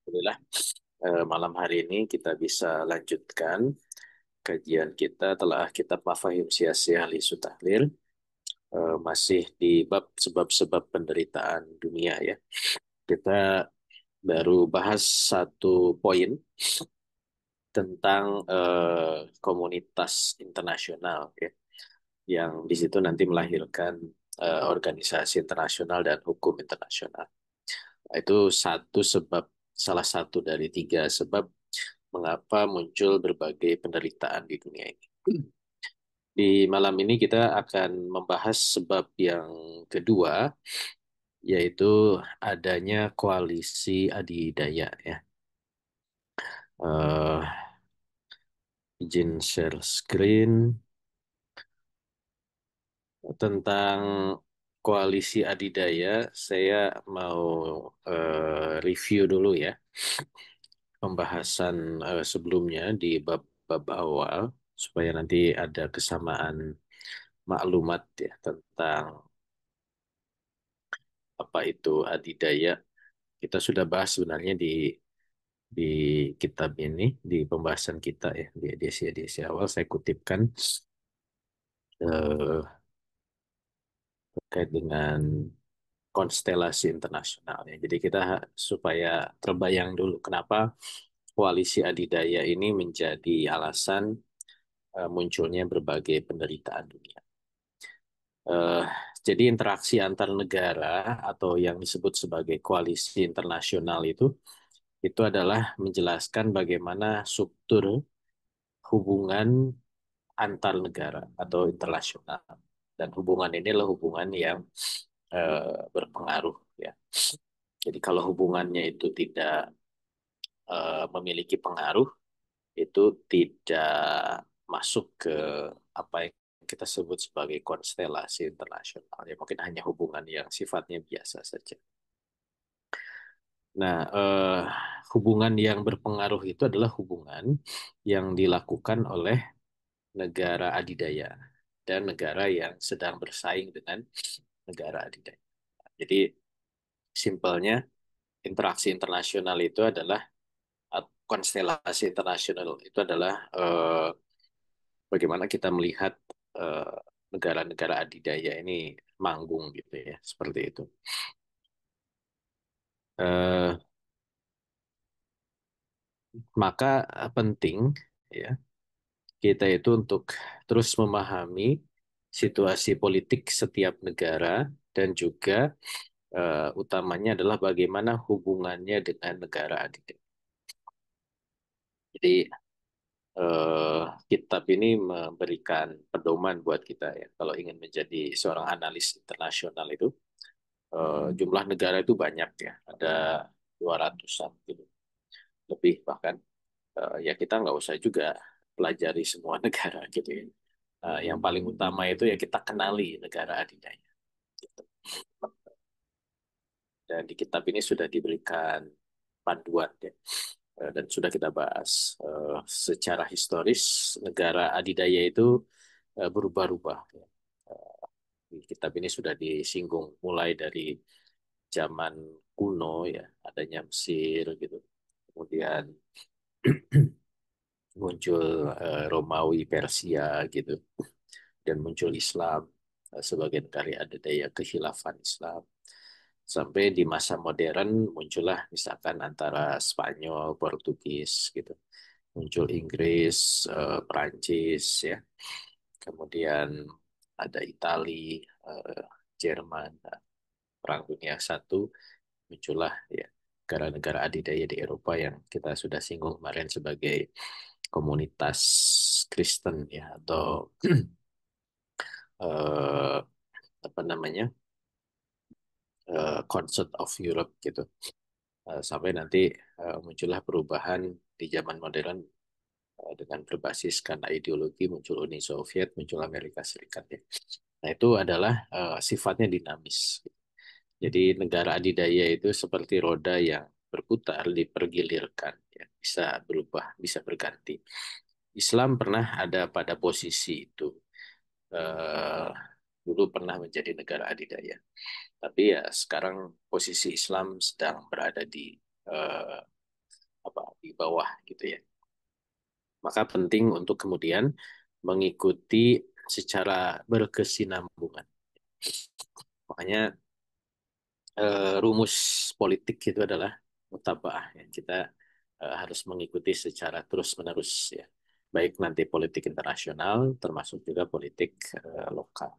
Alhamdulillah, malam hari ini kita bisa lanjutkan kajian kita telah kitab Mafahim Syiah Ahli Tahlil, masih di bab sebab-sebab penderitaan dunia ya. Kita baru bahas satu poin tentang komunitas internasional ya, yang di situ nanti melahirkan organisasi internasional dan hukum internasional. Itu satu sebab, salah satu dari tiga sebab mengapa muncul berbagai penderitaan di dunia ini. Di malam ini kita akan membahas sebab yang kedua, yaitu adanya koalisi adidaya ya. Eh, izin share screen tentang koalisi adidaya. Saya mau review dulu ya pembahasan sebelumnya di bab-bab awal supaya nanti ada kesamaan maklumat ya tentang apa itu adidaya. Kita sudah bahas sebenarnya di kitab ini, di pembahasan kita ya, di edisi-edisi awal saya kutipkan eh, terkait dengan konstelasi internasional ya. Jadi kita supaya terbayang dulu kenapa koalisi adidaya ini menjadi alasan munculnya berbagai penderitaan dunia. Eh, jadi interaksi antar negara atau yang disebut sebagai koalisi internasional itu adalah menjelaskan bagaimana struktur hubungan antar negara atau internasional. Dan hubungan ini adalah hubungan yang berpengaruh ya. Jadi kalau hubungannya itu tidak memiliki pengaruh, itu tidak masuk ke apa yang kita sebut sebagai konstelasi internasional. Ya mungkin hanya hubungan yang sifatnya biasa saja. Nah, hubungan yang berpengaruh itu adalah hubungan yang dilakukan oleh negara adidaya dan negara yang sedang bersaing dengan negara adidaya. Jadi simpelnya interaksi internasional itu adalah konstelasi internasional itu adalah bagaimana kita melihat eh, negara-negara adidaya ini manggung gitu ya, seperti itu. Eh, maka penting ya kita itu untuk terus memahami situasi politik setiap negara dan juga utamanya adalah bagaimana hubungannya dengan negara adidaya. Jadi eh, kitab ini memberikan pedoman buat kita ya. Kalau ingin menjadi seorang analis internasional itu jumlah negara itu banyak ya, ada 200-an gitu, lebih bahkan. Ya kita nggak usah juga pelajari semua negara gitu ya. Yang paling utama itu ya kita kenali negara adidaya. Gitu. Dan di kitab ini sudah diberikan panduan ya. Dan sudah kita bahas secara historis negara adidaya itu berubah-ubah. Ya. Di kitab ini sudah disinggung mulai dari zaman kuno ya, adanya Mesir gitu. Kemudian muncul Romawi, Persia gitu, dan muncul Islam sebagai negara adidaya kekhilafan Islam. Sampai di masa modern muncullah misalkan antara Spanyol, Portugis gitu, muncul Inggris, Perancis ya, kemudian ada Itali, eh, Jerman, Perang Dunia Satu, muncullah ya negara-negara adidaya di Eropa yang kita sudah singgung kemarin sebagai komunitas Kristen ya atau eh, apa namanya Concert of Europe gitu. Sampai nanti muncullah perubahan di zaman modern dengan berbasis karena ideologi muncul Uni Soviet, muncul Amerika Serikat ya. Nah itu adalah sifatnya dinamis. Jadi negara adidaya itu seperti roda yang berputar, dipergilirkan, ya, bisa berubah, bisa berganti. Islam pernah ada pada posisi itu. Eh, dulu pernah menjadi negara adidaya. Tapi ya sekarang posisi Islam sedang berada di eh, di bawah gitu ya. Maka penting untuk kemudian mengikuti secara berkesinambungan. Makanya rumus politik itu adalah mutaba'ah ya. Kita harus mengikuti secara terus-menerus ya. Baik nanti politik internasional termasuk juga politik lokal.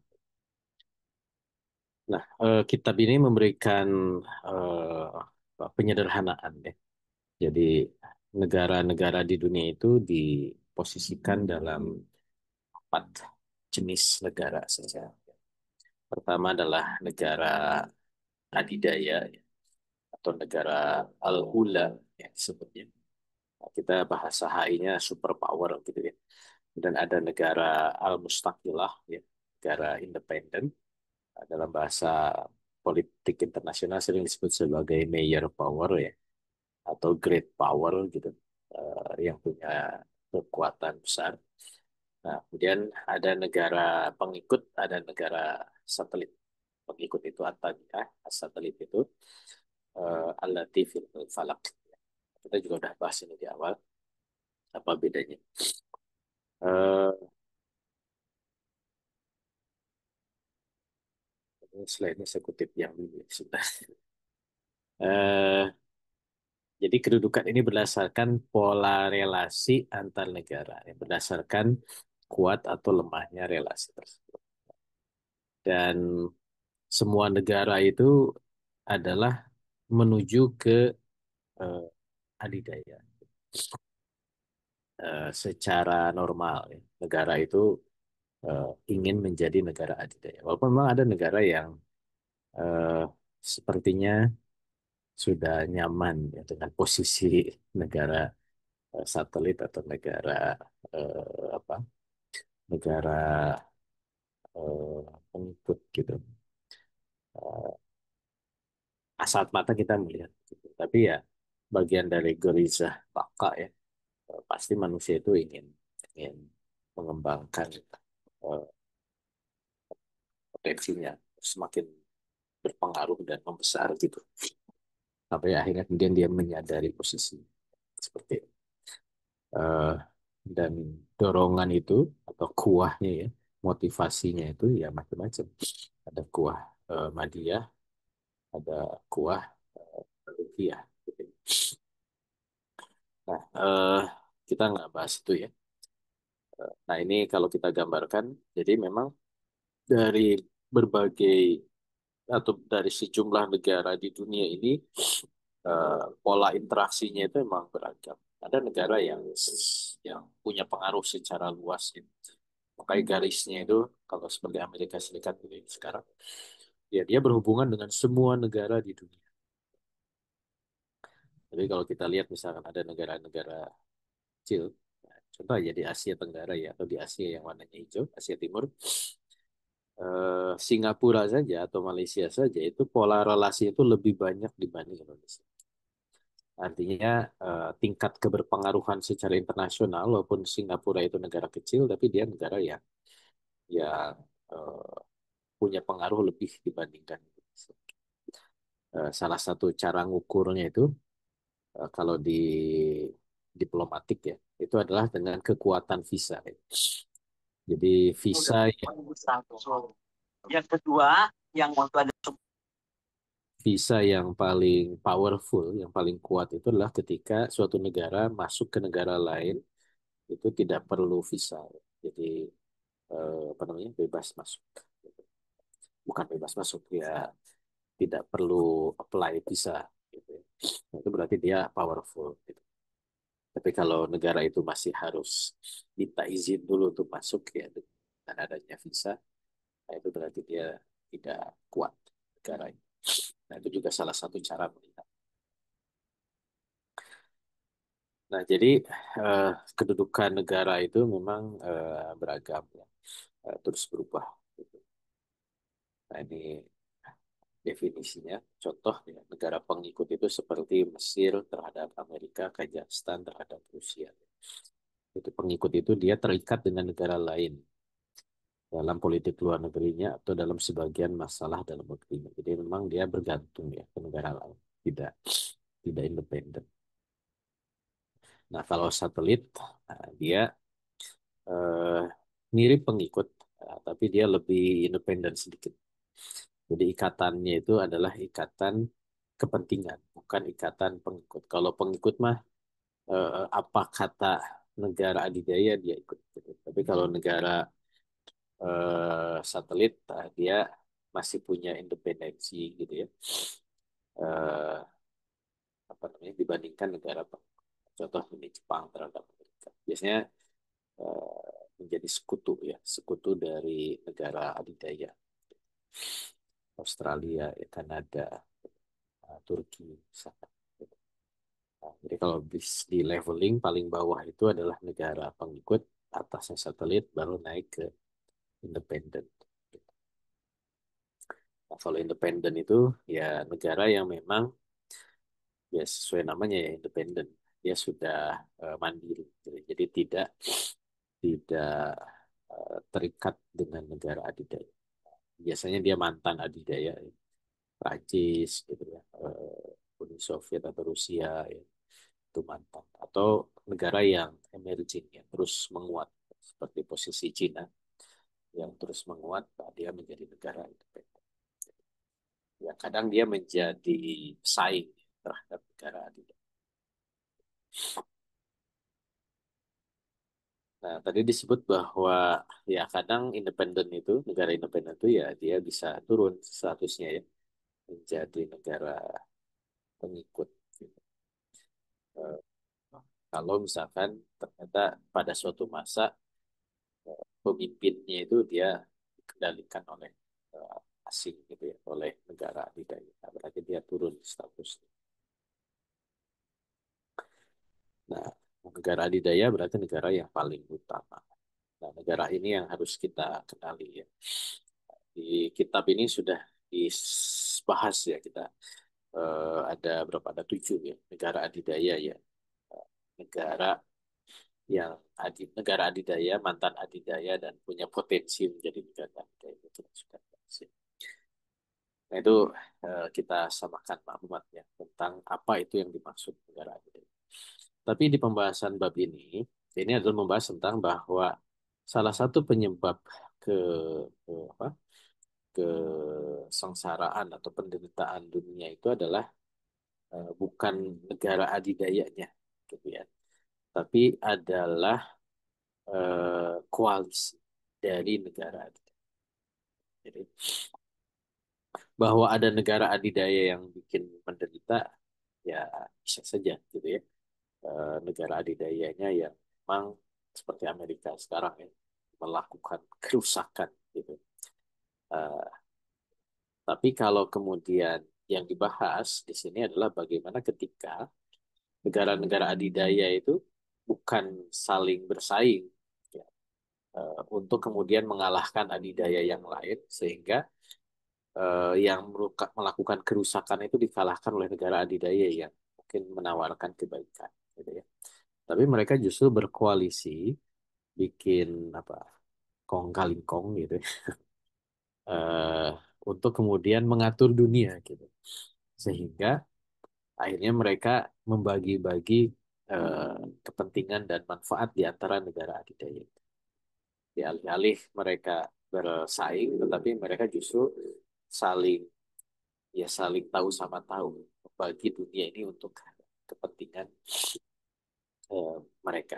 Nah, kitab ini memberikan penyederhanaan ya. Jadi negara-negara di dunia itu diposisikan dalam 4 jenis negara saja. Pertama adalah negara adidaya ya, atau negara al-ula ya disebutnya. Nah, kita bahasa HI-nya superpower gitu ya. Dan ada negara al-mustaqillah ya, negara independen. Dalam bahasa politik internasional sering disebut sebagai major power ya, atau great power gitu, yang punya kekuatan besar. Nah, kemudian ada negara pengikut, ada negara satelit. Pengikut itu at-tabi'ah, satelit itu allati fil falak. Kita juga udah bahas ini di awal, apa bedanya. Eh, ini slide-nya saya kutip yang dulu ya, sudah. Eh, jadi kedudukan ini berdasarkan pola relasi antar negara, ya, berdasarkan kuat atau lemahnya relasi tersebut. Dan semua negara itu adalah menuju ke eh, adidaya. Secara normal, ya. Negara itu eh, ingin menjadi negara adidaya. Walaupun memang ada negara yang eh, sepertinya sudah nyaman ya, dengan posisi negara satelit atau negara apa negara pengikut gitu. Eh, Asat mata kita melihat gitu. Tapi ya bagian dari gerizah baka ya. Pasti manusia itu ingin mengembangkan eh, potensinya semakin berpengaruh dan membesar gitu. Sampai akhirnya kemudian dia menyadari posisi seperti itu. Eh, dan dorongan itu atau kuahnya ya, motivasinya itu ya macam-macam. Ada kuah madiyah, ada kuah rupiah. Gitu. Nah, kita nggak bahas itu ya. Nah, ini kalau kita gambarkan, jadi memang dari berbagai atau dari sejumlah negara di dunia ini pola interaksinya itu memang beragam. Ada negara yang punya pengaruh secara luas gitu. Makanya garisnya itu kalau seperti Amerika Serikat ini sekarang, ya dia berhubungan dengan semua negara di dunia. Jadi kalau kita lihat misalkan ada negara-negara kecil, nah, contoh aja di Asia Tenggara ya atau di Asia yang warnanya hijau, Asia Timur, Singapura saja atau Malaysia saja itu pola relasi itu lebih banyak dibanding Indonesia. Artinya tingkat keberpengaruhan secara internasional, walaupun Singapura itu negara kecil, tapi dia negara yang punya pengaruh lebih dibandingkan Indonesia. Salah satu cara ngukurnya itu kalau di diplomatik ya, itu adalah dengan kekuatan visa. Ya. Jadi visa Yang kedua, yang visa yang paling powerful, yang paling kuat itu adalah ketika suatu negara masuk ke negara lain itu tidak perlu visa. Jadi apa namanya bebas masuk. Bukan bebas masuk ya, tidak perlu apply visa. Gitu. Ya. Nah, itu berarti dia powerful. Gitu. Tapi kalau negara itu masih harus minta izin dulu untuk masuk ya dengan adanya visa, nah itu berarti dia tidak kuat negara itu. Nah itu juga salah satu cara melihat. Nah jadi eh, kedudukan negara itu memang beragam ya, terus berubah. Gitu. Nah ini definisinya. Contoh ya, negara pengikut itu seperti Mesir terhadap Amerika, Kazakhstan terhadap Rusia. Itu pengikut itu dia terikat dengan negara lain. dalam politik luar negerinya atau dalam sebagian masalah dalam negerinya. Jadi memang dia bergantung ya ke negara lain, tidak tidak independen. Nah, kalau satelit, dia eh, mirip pengikut, tapi dia lebih independen sedikit. Jadi ikatannya itu adalah ikatan kepentingan, bukan ikatan pengikut. Kalau pengikut mah apa kata negara adidaya dia ikut. Gitu. Tapi kalau negara satelit, dia masih punya independensi gitu ya. Eh, apa namanya dibandingkan negara pengikut. Contoh ini Jepang terhadap Amerika. Biasanya menjadi sekutu ya, sekutu dari negara adidaya. Australia, ya, Kanada, Turki, misalkan. Nah, jadi kalau di leveling paling bawah itu adalah negara pengikut, atasnya satelit, baru naik ke independen. Nah, kalau independen itu ya negara yang memang ya sesuai namanya ya independen, dia sudah mandiri, gitu. Jadi tidak terikat dengan negara adidaya. Biasanya dia mantan adidaya, ya. Prancis gitu ya, Uni Soviet atau Rusia ya, itu mantan. Atau negara yang emerging yang terus menguat seperti posisi Cina yang terus menguat, nah dia menjadi negara independen. Ya kadang dia menjadi saing terhadap negara adidaya. Nah, tadi disebut bahwa ya kadang independen itu, negara independen itu ya dia bisa turun statusnya ya menjadi negara pengikut. Gitu. Eh, Kalau misalkan ternyata pada suatu masa pemimpinnya itu dia dikendalikan oleh asing gitu ya, oleh negara adidaya. Nah, berarti dia turun statusnya. Nah, negara adidaya berarti negara yang paling utama. Nah, negara ini yang harus kita kenali ya. Di kitab ini sudah dibahas ya kita. Ada berapa? Ada 7 ya negara adidaya ya. Negara yang negara adidaya, mantan adidaya dan punya potensi menjadi negara adidaya itu sudah dibahas ya. Nah itu kita samakan maklumatnya tentang apa itu yang dimaksud negara adidaya. Tapi di pembahasan bab ini adalah membahas tentang bahwa salah satu penyebab ke, apa kesengsaraan atau penderitaan dunia itu adalah bukan negara adidayanya, gitu ya, tapi adalah koalisi dari negara adidaya. Jadi bahwa ada negara adidaya yang bikin menderita, ya bisa saja, gitu ya. Negara adidayanya yang memang seperti Amerika sekarang ya melakukan kerusakan gitu. Eh, tapi kalau kemudian yang dibahas di sini adalah bagaimana ketika negara-negara adidaya itu bukan saling bersaing ya, untuk kemudian mengalahkan adidaya yang lain sehingga yang melakukan kerusakan itu dikalahkan oleh negara adidaya yang mungkin menawarkan kebaikan gitu ya. Tapi mereka justru berkoalisi bikin apa kong kali kong gitu ya, eh, untuk kemudian mengatur dunia gitu sehingga akhirnya mereka membagi-bagi eh, kepentingan dan manfaat di antara negara adidaya. Alih-alih mereka bersaing, tetapi mereka justru saling saling tahu sama tahu membagi dunia ini untuk kepentingan mereka.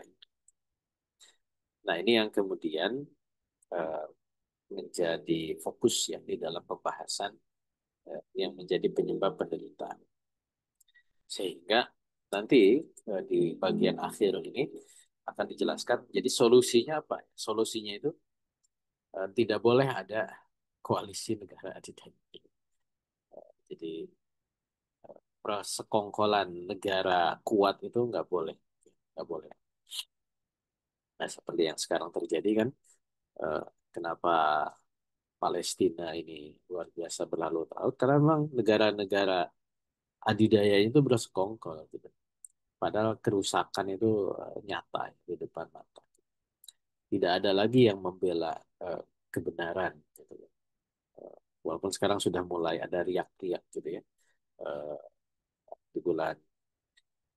Nah ini yang kemudian eh, menjadi fokus ya di dalam pembahasan yang menjadi penyebab penderitaan. Sehingga nanti di bagian akhir ini akan dijelaskan. Jadi solusinya apa? Solusinya itu tidak boleh ada koalisi negara adidaya. Jadi persekongkolan negara kuat itu nggak boleh. Nah seperti yang sekarang terjadi kan, eh, kenapa Palestina ini luar biasa berlarut-larut karena memang negara-negara adidaya itu bersekongkol gitu. Padahal kerusakan itu nyata di depan mata. Tidak ada lagi yang membela kebenaran gitu ya. Walaupun sekarang sudah mulai ada riak-riak gitu ya. Eh, di bulan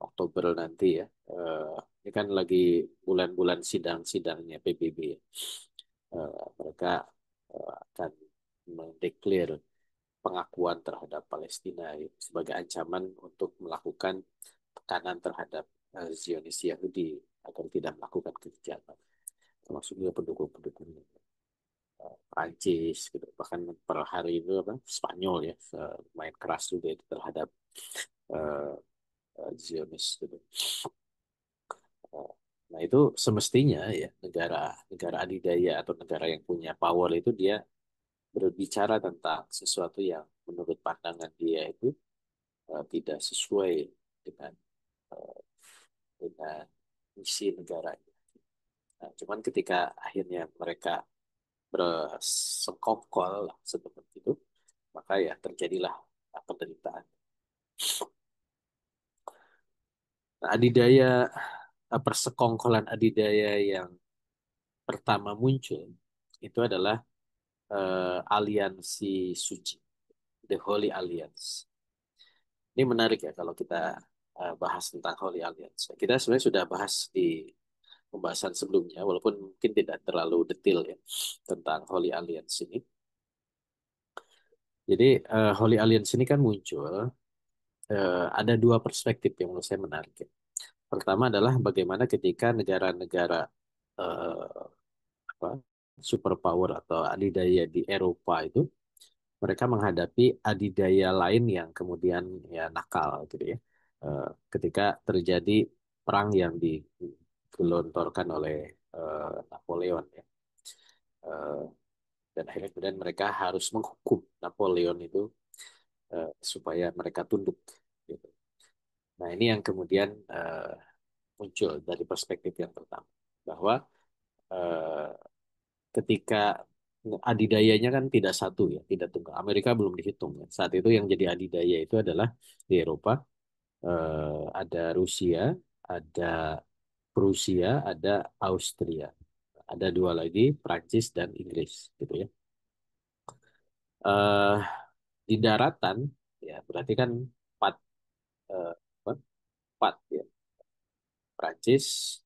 Oktober nanti ya. Ini kan lagi bulan-bulan sidang-sidangnya PBB ya. Mereka akan mendeklar pengakuan terhadap Palestina ya, sebagai ancaman untuk melakukan tekanan terhadap Zionis Yahudi agar tidak melakukan kejahatan, termasuk juga pendukung-pendukung Prancis gitu. Bahkan per hari itu apa Spanyol ya main keras juga itu terhadap eh, Zionis gitu. Eh, Nah itu semestinya ya negara adidaya atau negara yang punya power itu dia berbicara tentang sesuatu yang menurut pandangan dia itu tidak sesuai dengan eh, dengan misi negaranya. Nah, cuman ketika akhirnya mereka bersekongkol lah seperti itu, maka ya terjadilah penderitaan. Nah, persekongkolan adidaya yang pertama muncul itu adalah aliansi suci, the Holy Alliance. Ini menarik ya kalau kita bahas tentang Holy Alliance. Kita sebenarnya sudah bahas di pembahasan sebelumnya, walaupun mungkin tidak terlalu detail ya tentang Holy Alliance ini. Jadi Holy Alliance ini kan muncul ada dua perspektif yang menurut saya menarik ya. Pertama adalah bagaimana ketika negara-negara eh, apa, superpower atau adidaya di Eropa itu mereka menghadapi adidaya lain yang kemudian ya nakal gitu ya. Eh, Ketika terjadi perang yang digelontorkan oleh Napoleon ya. Eh, dan akhirnya kemudian mereka harus menghukum Napoleon itu supaya mereka tunduk gitu. Nah, ini yang kemudian muncul dari perspektif yang pertama bahwa eh, ketika adidayanya kan tidak satu ya, tidak tunggal. Amerika belum dihitung ya. Saat itu yang jadi adidaya itu adalah di Eropa ada Rusia, ada Prusia, ada Austria. Ada dua lagi, Prancis dan Inggris gitu ya. eh di daratan ya berarti kan empat eh, apa? Empat ya. Prancis,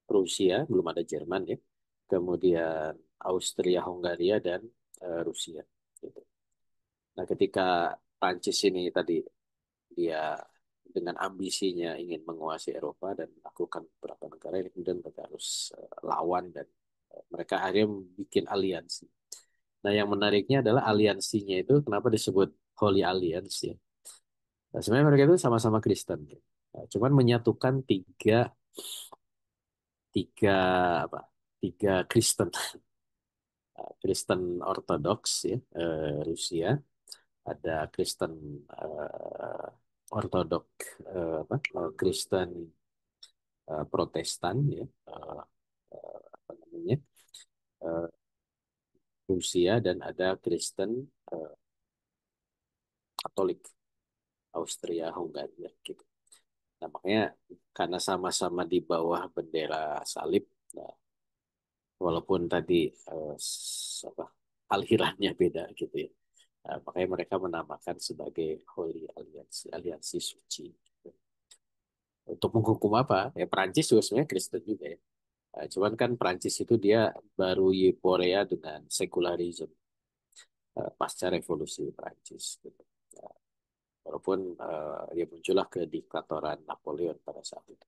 Rusia, belum ada Jerman ya. Kemudian Austria, Hongaria dan Rusia gitu. Nah, ketika Prancis ini tadi dia dengan ambisinya ingin menguasai Eropa dan melakukan beberapa negara ini kemudian mereka harus lawan dan mereka akhirnya bikin aliansi. Nah, yang menariknya adalah aliansinya itu kenapa disebut Holy Alliance ya. Nah, sebenarnya mereka itu sama-sama Kristen ya. Nah, cuman menyatukan tiga apa? Tiga Kristen, Kristen Ortodoks ya, Rusia, ada Kristen Ortodok Kristen Protestan ya, apa namanya eh, Rusia dan ada Kristen Katolik Austria Hungaria gitu. Nah, makanya karena sama-sama di bawah bendera salib, nah, walaupun tadi apa alirannya beda gitu ya. Nah, makanya mereka menamakan sebagai Holy Alliance, aliansi suci. Untuk menghukum apa? Ya Perancis juga sebenarnya Kristen juga ya. Cuman kan Perancis itu dia baru euforia dengan sekularisme pasca revolusi Perancis gitu. Ya, walaupun dia muncullah kediktatoran Napoleon pada saat itu.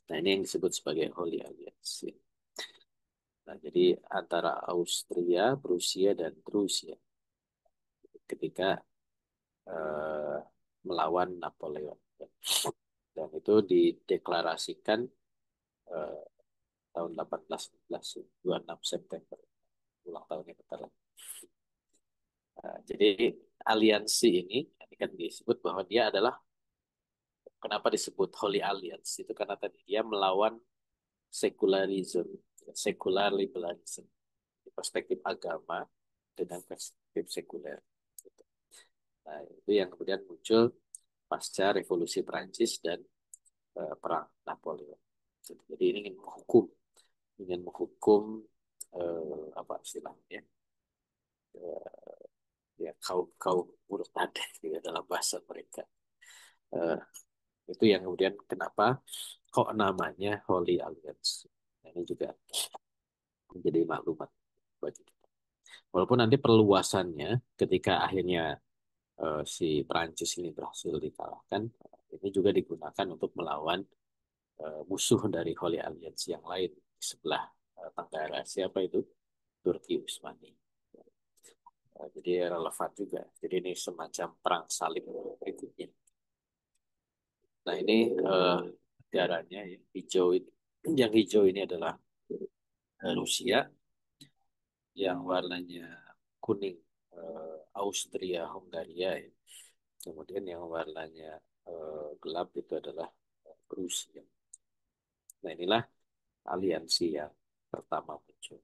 Nah ini yang disebut sebagai Holy Alliance. Ya. Nah jadi antara Austria, Prusia dan Rusia ketika eh, melawan Napoleon. Ya. Dan itu dideklarasikan eh, tahun 1811, 26 September, ulang tahunnya bentar lagi. Jadi aliansi ini kan disebut bahwa dia adalah kenapa disebut Holy Alliance itu karena tadi dia melawan secularism, secular liberalism, perspektif agama dengan perspektif sekuler. Nah, itu yang kemudian muncul pasca revolusi Prancis dan perang Napoleon. Jadi ini ingin menghukum apa istilahnya, ya kaum kaum buruh tani gitu dalam bahasa mereka. Eh, itu yang kemudian kenapa kok namanya Holy Alliance. Nah, ini juga menjadi maklumat bagi kita. Walaupun nanti perluasannya ketika akhirnya si Prancis ini berhasil dikalahkan, ini juga digunakan untuk melawan musuh dari Holy Alliance yang lain di sebelah tenggara. Siapa itu? Turki Utsmani. Jadi relevan juga. Jadi ini semacam perang salib berikutnya. Nah ini negaranya yang hijau ini. Yang hijau ini adalah Rusia, yang warnanya kuning Austria Hungaria ya. Kemudian yang warnanya gelap itu adalah Rusia. Nah inilah aliansi yang pertama muncul.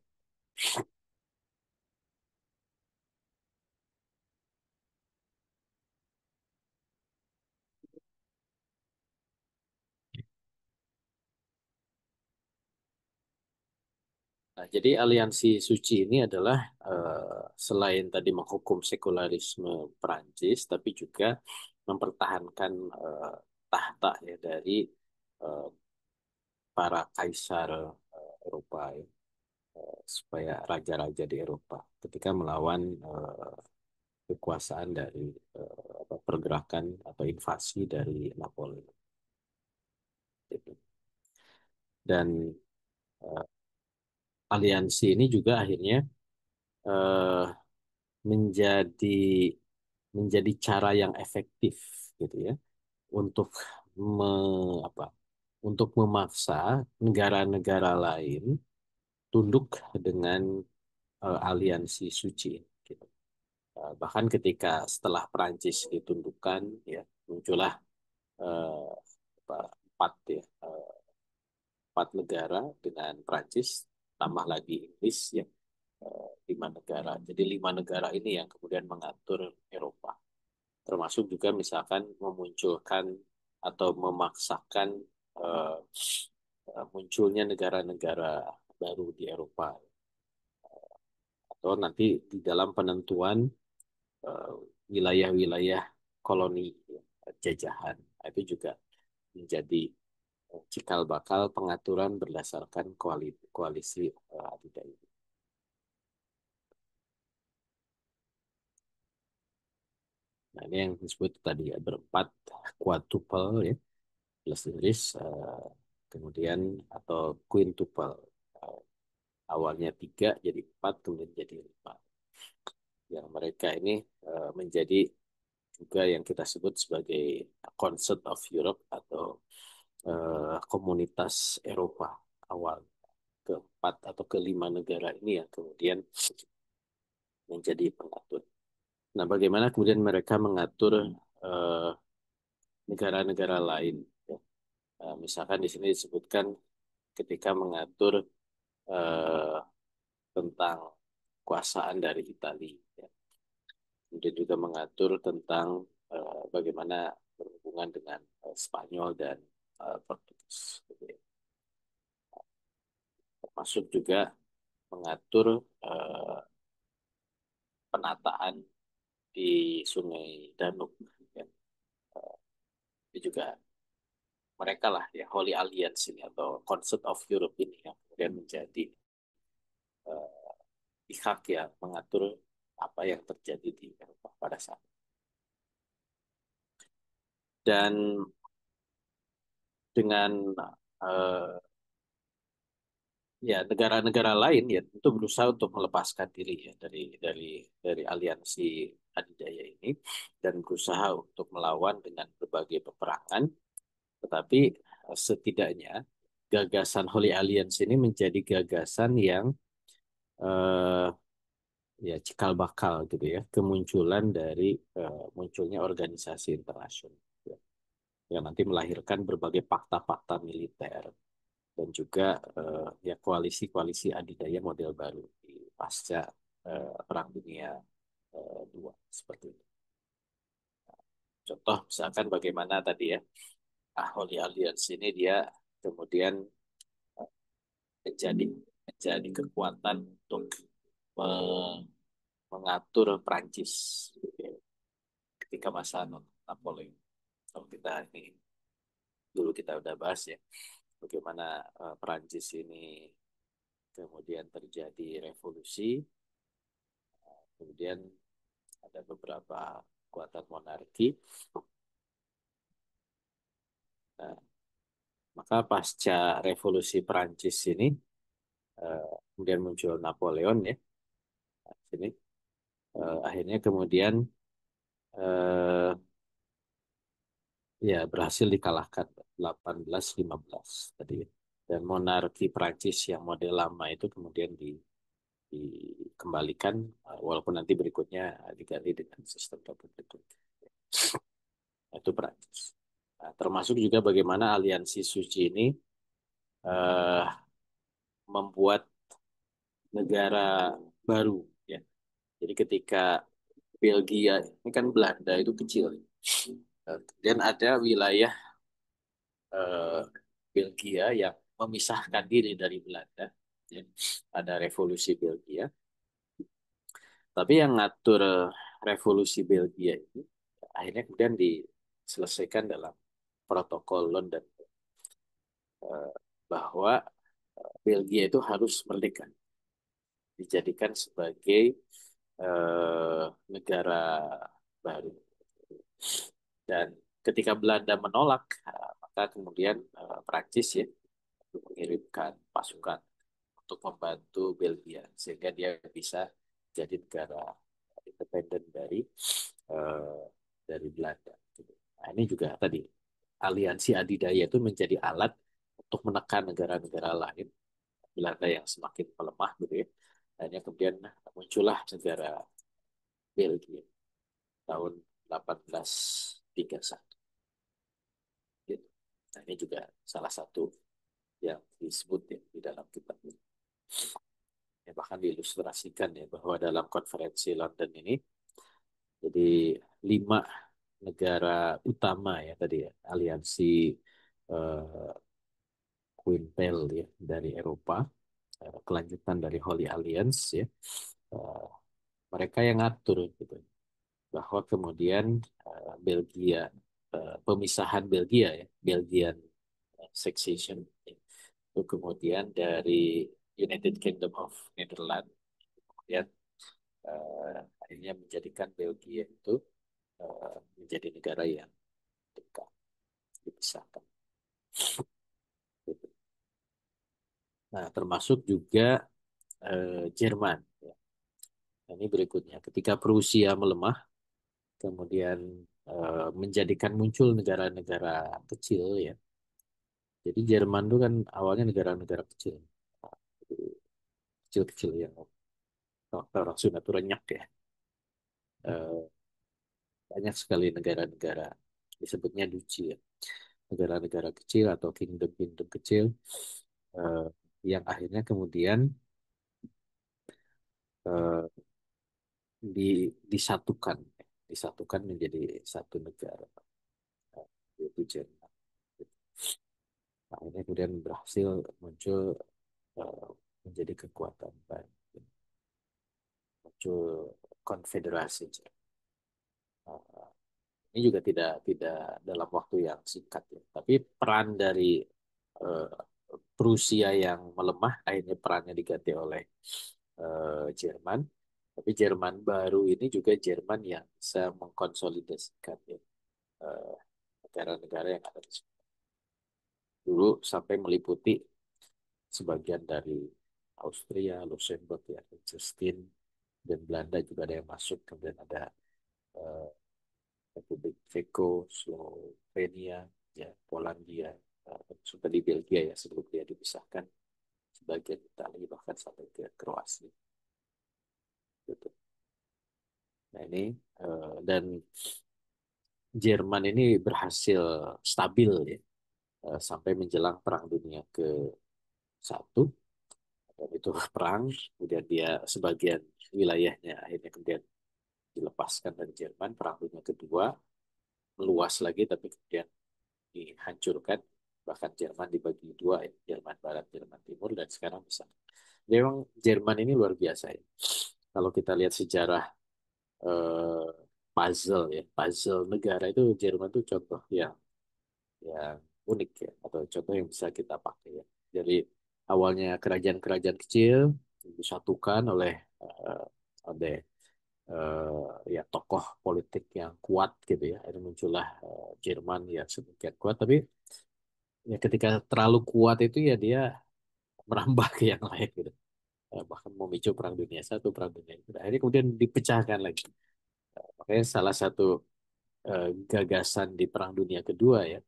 Nah, jadi aliansi suci ini adalah selain tadi menghukum sekularisme Perancis, tapi juga mempertahankan tahta ya dari eh, para kaisar Eropa ya, supaya raja-raja di Eropa ketika melawan kekuasaan dari pergerakan atau invasi dari Napoleon. Gitu. Dan eh, aliansi ini juga akhirnya eh, menjadi menjadi cara yang efektif gitu ya untuk me, apa untuk memaksa negara-negara lain tunduk dengan aliansi suci gitu. Bahkan ketika setelah Prancis ditundukkan ya muncullah eh, empat ya empat negara dengan Prancis tambah lagi Inggris ya lima negara. Jadi lima negara ini yang kemudian mengatur Eropa. Termasuk juga misalkan memunculkan atau memaksakan eh, munculnya negara-negara baru di Eropa atau nanti di dalam penentuan eh, wilayah-wilayah koloni ya, jajahan. Nah, itu juga menjadi cikal bakal pengaturan berdasarkan koalisi adidaya. Nah, ini yang disebut tadi ya berempat quadruple ya plus Inggris kemudian atau quintuple. Eh, Awalnya tiga jadi empat kemudian jadi lima. Yang mereka ini menjadi juga yang kita sebut sebagai Concert of Europe atau komunitas Eropa awal keempat atau kelima negara ini yang kemudian menjadi pengatur. Nah, bagaimana kemudian mereka mengatur eh, negara-negara lain? Ya. Misalkan di sini disebutkan ketika mengatur eh, tentang kuasaan dari Italia. Ya. Kemudian juga mengatur tentang bagaimana berhubungan dengan Spanyol dan Portugis. Gitu ya. Termasuk juga mengatur eh, penataan di Sungai Danube. Ya. Itu juga mereka lah ya Holy Alliance ini atau Concert of Europe ini yang kemudian menjadi eh, pihak yang mengatur apa yang terjadi di Eropa pada saat itu. Dan dengan eh, ya negara-negara lain ya tentu berusaha untuk melepaskan diri ya dari aliansi adidaya ini dan berusaha untuk melawan dengan berbagai peperangan, tetapi setidaknya gagasan Holy Alliance ini menjadi gagasan yang eh, ya cikal bakal gitu ya kemunculan dari munculnya organisasi internasional ya, yang nanti melahirkan berbagai fakta-fakta militer dan juga ya koalisi-koalisi adidaya model baru di pasca Perang Dunia II seperti itu. Contoh misalkan bagaimana tadi ya Holy Alliance ini dia kemudian menjadi jadi kekuatan untuk mengatur Prancis ketika masa Napoleon. Kalau kita ini dulu kita udah bahas ya bagaimana Prancis ini kemudian terjadi revolusi, kemudian ada beberapa kekuatan monarki. Nah, maka pasca revolusi Prancis ini kemudian muncul Napoleon ya. Nah, sini akhirnya kemudian eh, ya berhasil dikalahkan 1815 tadi ya. Dan monarki Prancis yang model lama itu kemudian dikembalikan walaupun nanti berikutnya diganti dengan sistem republik. Itu Prancis. Nah, termasuk juga bagaimana aliansi Suci ini eh, membuat negara baru ya. Jadi ketika Belgia ini kan Belanda itu kecil. Dan ada wilayah eh, Belgia yang memisahkan diri dari Belanda. Ya. Ada revolusi Belgia. Tapi yang ngatur revolusi Belgia itu akhirnya kemudian diselesaikan dalam protokol London eh, bahwa Belgia itu harus merdeka, dijadikan sebagai negara baru. Dan ketika Belanda menolak, maka kemudian Prancis ya mengirimkan pasukan untuk membantu Belgia sehingga dia bisa jadi negara independen eh, dari Belanda. Nah, ini juga tadi aliansi adidaya itu menjadi alat untuk menekan negara-negara lain Belanda yang semakin melemah gitu ya. Akhirnya kemudian muncullah negara Belgia tahun 1831. Gitu. Nah, ini juga salah satu yang disebut ya, di dalam kitab ini. Ya, bahkan diilustrasikan ya bahwa dalam konferensi London ini jadi 5 negara utama ya tadi ya aliansi eh, Queen ya dari Eropa kelanjutan dari Holy Alliance ya eh, mereka yang ngatur gitu bahwa kemudian Belgia pemisahan Belgia ya Belgian succession ya. Itu kemudian dari United Kingdom of Netherlands kemudian akhirnya menjadikan Belgia itu menjadi negara yang dekat dipisahkan. Gitu. Nah, termasuk juga Jerman. Ya. Nah, ini berikutnya. Ketika Prusia melemah, kemudian menjadikan muncul negara-negara kecil ya. Jadi Jerman itu kan awalnya negara-negara kecil, kecil-kecil yang orang Sunda itu renyak ya. Eh, banyak sekali negara-negara disebutnya duchy ya. Negara-negara kecil atau kingdom-kingdom kecil eh, yang akhirnya kemudian eh, disatukan, disatukan menjadi satu negara, yaitu Jerman. Nah, ini kemudian berhasil muncul eh, menjadi kekuatan baru, muncul konfederasi Jerman. Ini juga tidak dalam waktu yang singkat ya. Tapi peran dari eh, Prusia yang melemah akhirnya perannya diganti oleh Jerman. Tapi Jerman baru ini juga Jerman yang bisa mengkonsolidasikan ya, eh, negara-negara yang ada di sana. Dulu sampai meliputi sebagian dari Austria, Luxembourg, ya, Liechtenstein, dan Belanda juga ada yang masuk. Kemudian ada eh, Republik Ceko, Slovenia, ya, Polandia, sudah di Belgia ya sebelum dia dipisahkan sebagian Italia bahkan sampai ke Kroasia. Gitu. Nah ini dan Jerman ini berhasil stabil ya sampai menjelang Perang Dunia ke-1 dan itu perang kemudian dia sebagian wilayahnya akhirnya kemudian dilepaskan dari Jerman Perang Dunia Kedua meluas lagi tapi kemudian dihancurkan bahkan Jerman dibagi dua ya, Jerman Barat Jerman Timur dan sekarang bisa memang Jerman ini luar biasa ya. Kalau kita lihat sejarah eh, puzzle ya, puzzle negara itu Jerman itu contoh yang unik ya, atau contoh yang bisa kita pakai ya. Jadi awalnya kerajaan-kerajaan kecil disatukan eh, oleh ya tokoh politik yang kuat gitu ya. Akhirnya muncullah Jerman yang sedemikian kuat, tapi ya ketika terlalu kuat itu ya dia merambah ke yang lain gitu. Bahkan memicu Perang Dunia Satu, Perang Dunia Kedua. Akhirnya kemudian dipecahkan lagi. Makanya salah satu gagasan di Perang Dunia Kedua ya,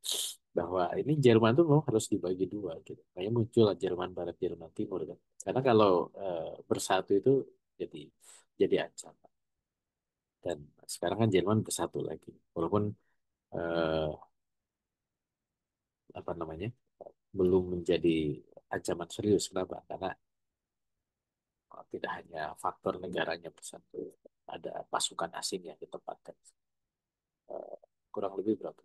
bahwa ini Jerman tuh memang harus dibagi dua gitu. Makanya muncul Jerman Barat, Jerman Timur kan. Karena kalau bersatu itu jadi ancaman. Dan sekarang kan Jerman bersatu lagi. Walaupun eh, apa namanya belum menjadi ancaman serius. Kenapa? Karena tidak hanya faktor negaranya bersatu, ada pasukan asing yang ditempatkan. Eh, Kurang lebih berapa?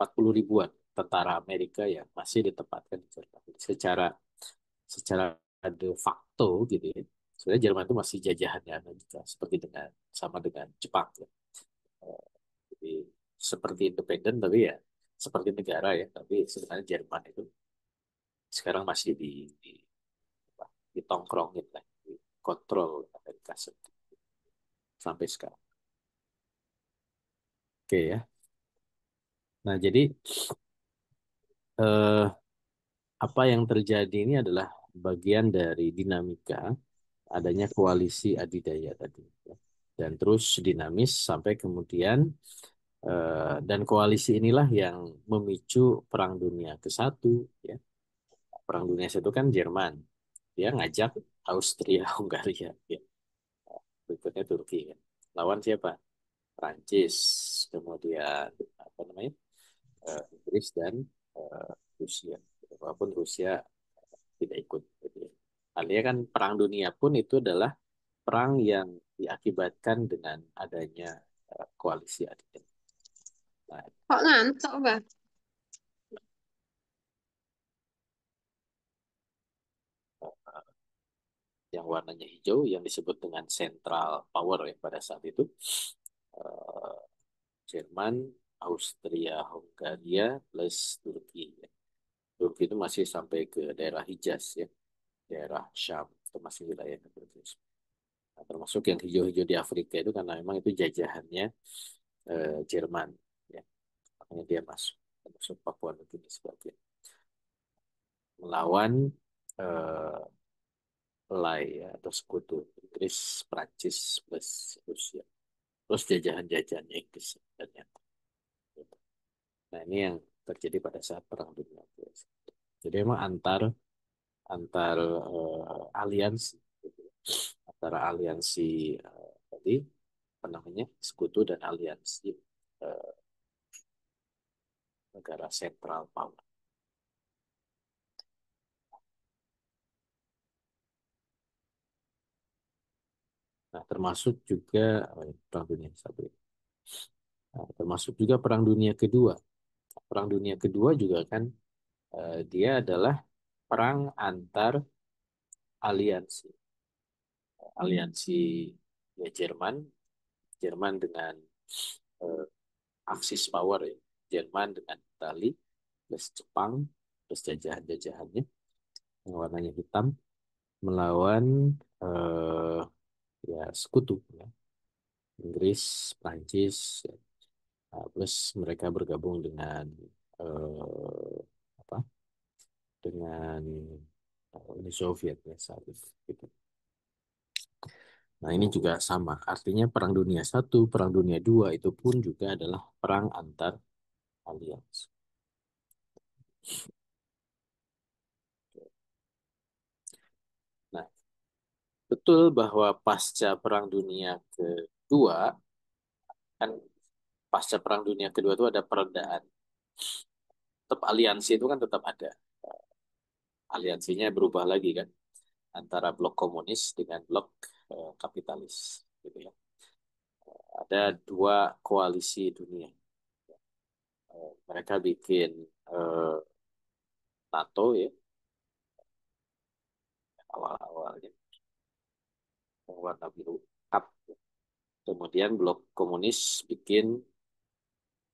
40 ribuan tentara Amerika yang masih ditempatkan di Jerman. Jadi secara de facto gitu ya. Sebenarnya Jerman itu masih jajahannya Amerika seperti sama dengan Jepang ya. Eh, Jadi seperti independen tapi ya seperti negara ya, tapi sebenarnya Jerman itu sekarang masih apa, ditongkrongin lah, dikontrol Amerika Serikat sampai sekarang. Oke ya. Nah jadi eh, apa yang terjadi ini adalah bagian dari dinamika adanya koalisi adidaya tadi, ya. Dan terus dinamis sampai kemudian dan koalisi inilah yang memicu Perang Dunia ke-1 ya. Perang Dunia ke-1 kan Jerman, dia ngajak Austria Hungaria ya. Berikutnya Turki kan. Lawan siapa? Prancis, kemudian apa namanya? Inggris dan Rusia. Walaupun Rusia tidak ikut gitu ya. Artinya kan Perang Dunia pun itu adalah perang yang diakibatkan dengan adanya koalisi adidaya. Nah, Kok ngantuk, Bang? yang warnanya hijau yang disebut dengan Central Power ya pada saat itu eh, Jerman, Austria, Hungaria plus Turki. Ya. Turki itu masih sampai ke daerah Hijaz ya, daerah Syam itu masih wilayah Turki. Nah, termasuk yang hijau-hijau di Afrika itu karena memang itu jajahannya Jerman ya. Makanya dia masuk termasuk Papua Nugini sebagian melawan eh, Lai ya, atau sekutu Inggris, Prancis plus Rusia. Terus jajahan-jajahannya Inggris ternyata. Nah ini yang terjadi pada saat Perang Dunia Kedua. Jadi memang antar antar aliansi, gitu. Antara aliansi tadi apa namanya sekutu dan aliansi eh, negara Central Power. Nah termasuk juga Perang Dunia Satu. Nah, termasuk juga Perang Dunia Kedua. Perang Dunia Kedua juga kan dia adalah perang antar aliansi. Aliansi ya Jerman, Jerman dengan eh, Axis Power ya. Jerman dengan Itali plus Jepang plus jajahan-jajahannya yang warnanya hitam melawan eh, ya sekutu ya. Inggris, Prancis ya. Nah, plus mereka bergabung dengan apa? Dengan Uni Soviet ya saat itu. Gitu. Nah, ini juga sama. Artinya Perang Dunia Satu, Perang Dunia Dua itu pun juga adalah perang antar aliansi. Nah, betul bahwa pasca Perang Dunia Kedua, kan pasca Perang Dunia Kedua itu ada peredaan. Tetap aliansi itu kan tetap ada. Aliansinya berubah lagi kan, antara blok komunis dengan blok kapitalis. Gitu ya. Ada dua koalisi dunia. Mereka bikin NATO ya, awal-awalnya yang warna biru up. Kemudian blok komunis bikin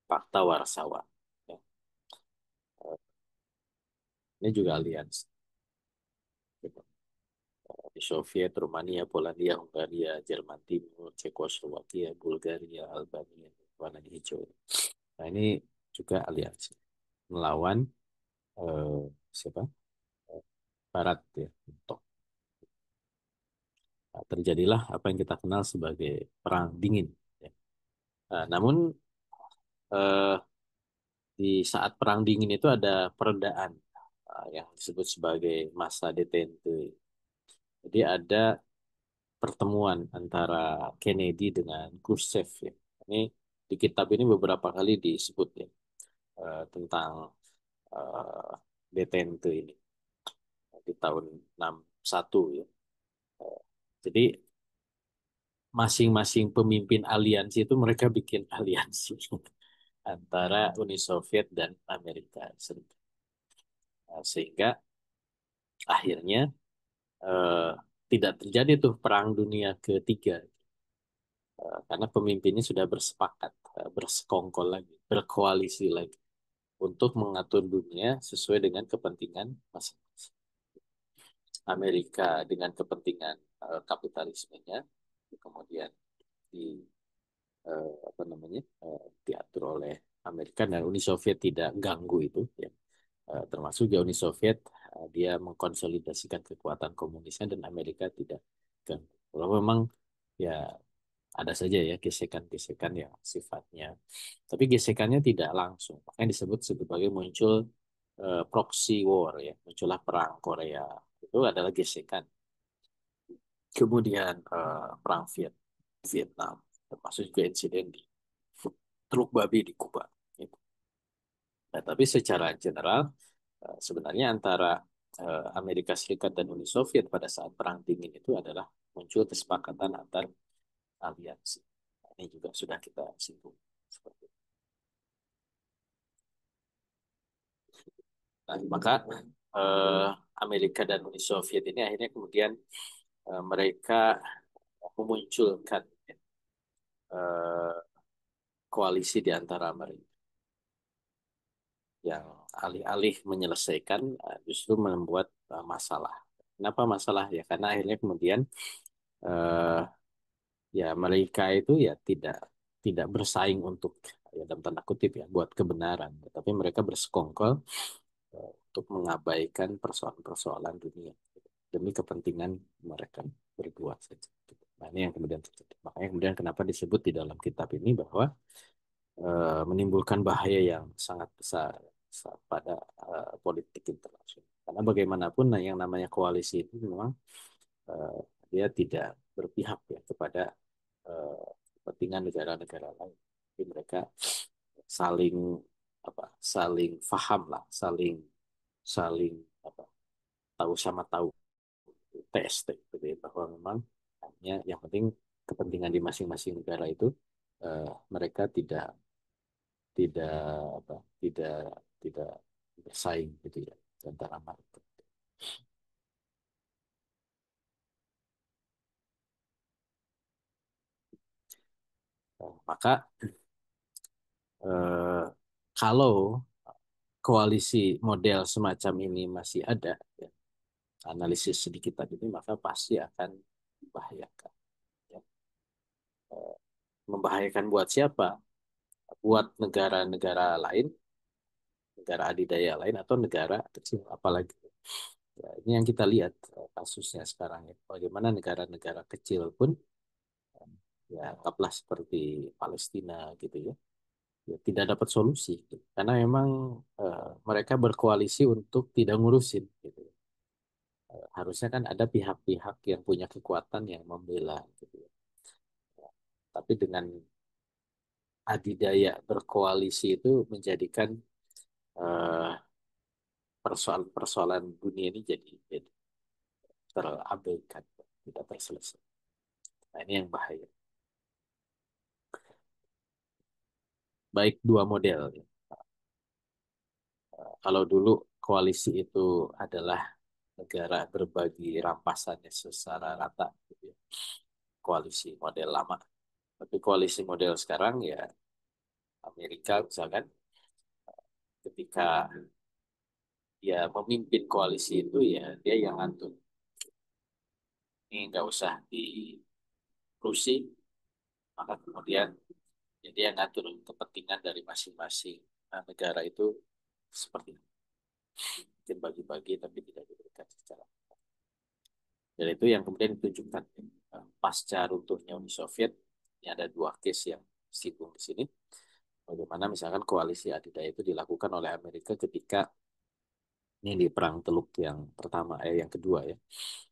Fakta Warsawa. Ya, ini juga aliansi. Gitu. Di Soviet, Rumania, Polandia, Hungaria, Jerman Timur, Cekoslowakia, Bulgaria, Albania, warna hijau. Nah ini juga aliansi melawan eh, siapa? Barat ya. Untuk nah, terjadilah apa yang kita kenal sebagai Perang Dingin. Ya. Nah, namun eh, di saat Perang Dingin itu ada peredaan yang disebut sebagai masa detente. Jadi ada pertemuan antara Kennedy dengan Khrushchev ya. Ini di kitab ini beberapa kali disebut ya tentang eh, detente ini di tahun 61 ya. Eh, Jadi masing-masing pemimpin aliansi itu mereka bikin aliansi antara Uni Soviet dan Amerika Serikat. Sehingga akhirnya eh, tidak terjadi tuh Perang Dunia Ketiga. Karena pemimpinnya sudah bersepakat, bersekongkol lagi, berkoalisi lagi untuk mengatur dunia sesuai dengan kepentingan masing-masing. Amerika dengan kepentingan kapitalismenya, kemudian di apa namanya diatur oleh Amerika dan Uni Soviet tidak ganggu itu, ya. Termasuk juga Uni Soviet dia mengkonsolidasikan kekuatan komunisnya dan Amerika tidak ganggu. Kalau memang ya ada saja ya gesekan-gesekan yang sifatnya, tapi gesekannya tidak langsung. Makanya disebut sebagai muncul proxy war ya, muncullah perang Korea. Itu adalah gesekan. Kemudian perang Vietnam, termasuk juga insiden di Teluk Babi di Kuba. Gitu. Nah, tapi secara general sebenarnya antara Amerika Serikat dan Uni Soviet pada saat Perang Dingin itu adalah muncul kesepakatan antar aliansi. Nah, ini juga sudah kita singgung. Seperti itu. Nah, maka eh, Amerika dan Uni Soviet ini akhirnya kemudian mereka memunculkan eh, koalisi di antara mereka yang alih-alih menyelesaikan justru membuat masalah. Kenapa masalah ya? Karena akhirnya kemudian eh, ya mereka itu ya tidak tidak bersaing untuk ya dalam tanda kutip ya buat kebenaran, tapi mereka bersekongkol untuk mengabaikan persoalan-persoalan dunia demi kepentingan mereka berdua saja. Nah, ini yang kemudian terjadi. Makanya kemudian kenapa disebut di dalam kitab ini bahwa menimbulkan bahaya yang sangat besar pada politik internasional. Karena bagaimanapun nah, yang namanya koalisi itu memang eh, dia tidak berpihak ya kepada eh, kepentingan negara-negara lain. Jadi mereka saling saling faham lah, saling saling apa tahu sama tahu TST gitu ya, bahwa memang hanya yang penting kepentingan di masing-masing negara itu mereka tidak tidak tidak tidak bersaing gitu ya antara mereka. Maka eh, kalau koalisi model semacam ini masih ada ya, analisis sedikit tadi ini maka pasti akan membahayakan ya. Membahayakan buat siapa? Buat negara-negara lain, negara adidaya lain atau negara kecil apalagi. Ya, ini yang kita lihat kasusnya sekarang ya. Bagaimana negara-negara kecil pun ya anggaplah seperti Palestina gitu ya. Ya tidak dapat solusi gitu. Karena memang mereka berkoalisi untuk tidak ngurusin gitu. Harusnya kan ada pihak-pihak yang punya kekuatan yang membela gitu ya. Tapi dengan adidaya berkoalisi itu menjadikan eh, persoalan-persoalan dunia ini jadi terabaikan, tidak terselesaikan. Nah, ini yang bahaya. Baik dua model. Ya. Kalau dulu koalisi itu adalah negara berbagi rampasannya secara rata, gitu ya. Koalisi model lama. Tapi koalisi model sekarang ya Amerika misalkan ketika dia memimpin koalisi itu ya dia yang ngatur. Ini nggak usah diurusi, maka kemudian ya dia yang ngatur kepentingan dari masing-masing negara itu seperti itu. Mungkin bagi-bagi tapi tidak diberikan secara. Dan itu yang kemudian ditunjukkan pasca runtuhnya Uni Soviet. Ini ada dua case yang disinggung di sini. Bagaimana misalkan koalisi adidaya itu dilakukan oleh Amerika ketika ini di Perang Teluk yang pertama, yang kedua ya.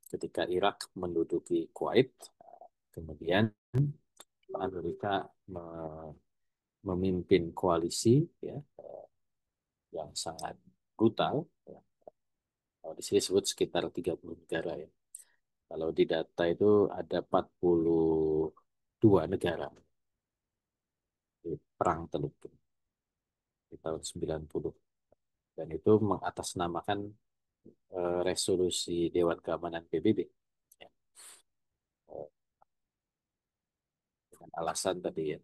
Ketika Irak menduduki Kuwait, kemudian Amerika memimpin koalisi ya yang sangat brutal. Ya. Kalau di sini disebut sekitar 30 negara ya. Kalau di data itu ada 42 negara di Perang Teluk di tahun 90. Dan itu mengatasnamakan resolusi Dewan Keamanan PBB. Ya. Eh, dengan alasan tadi ya,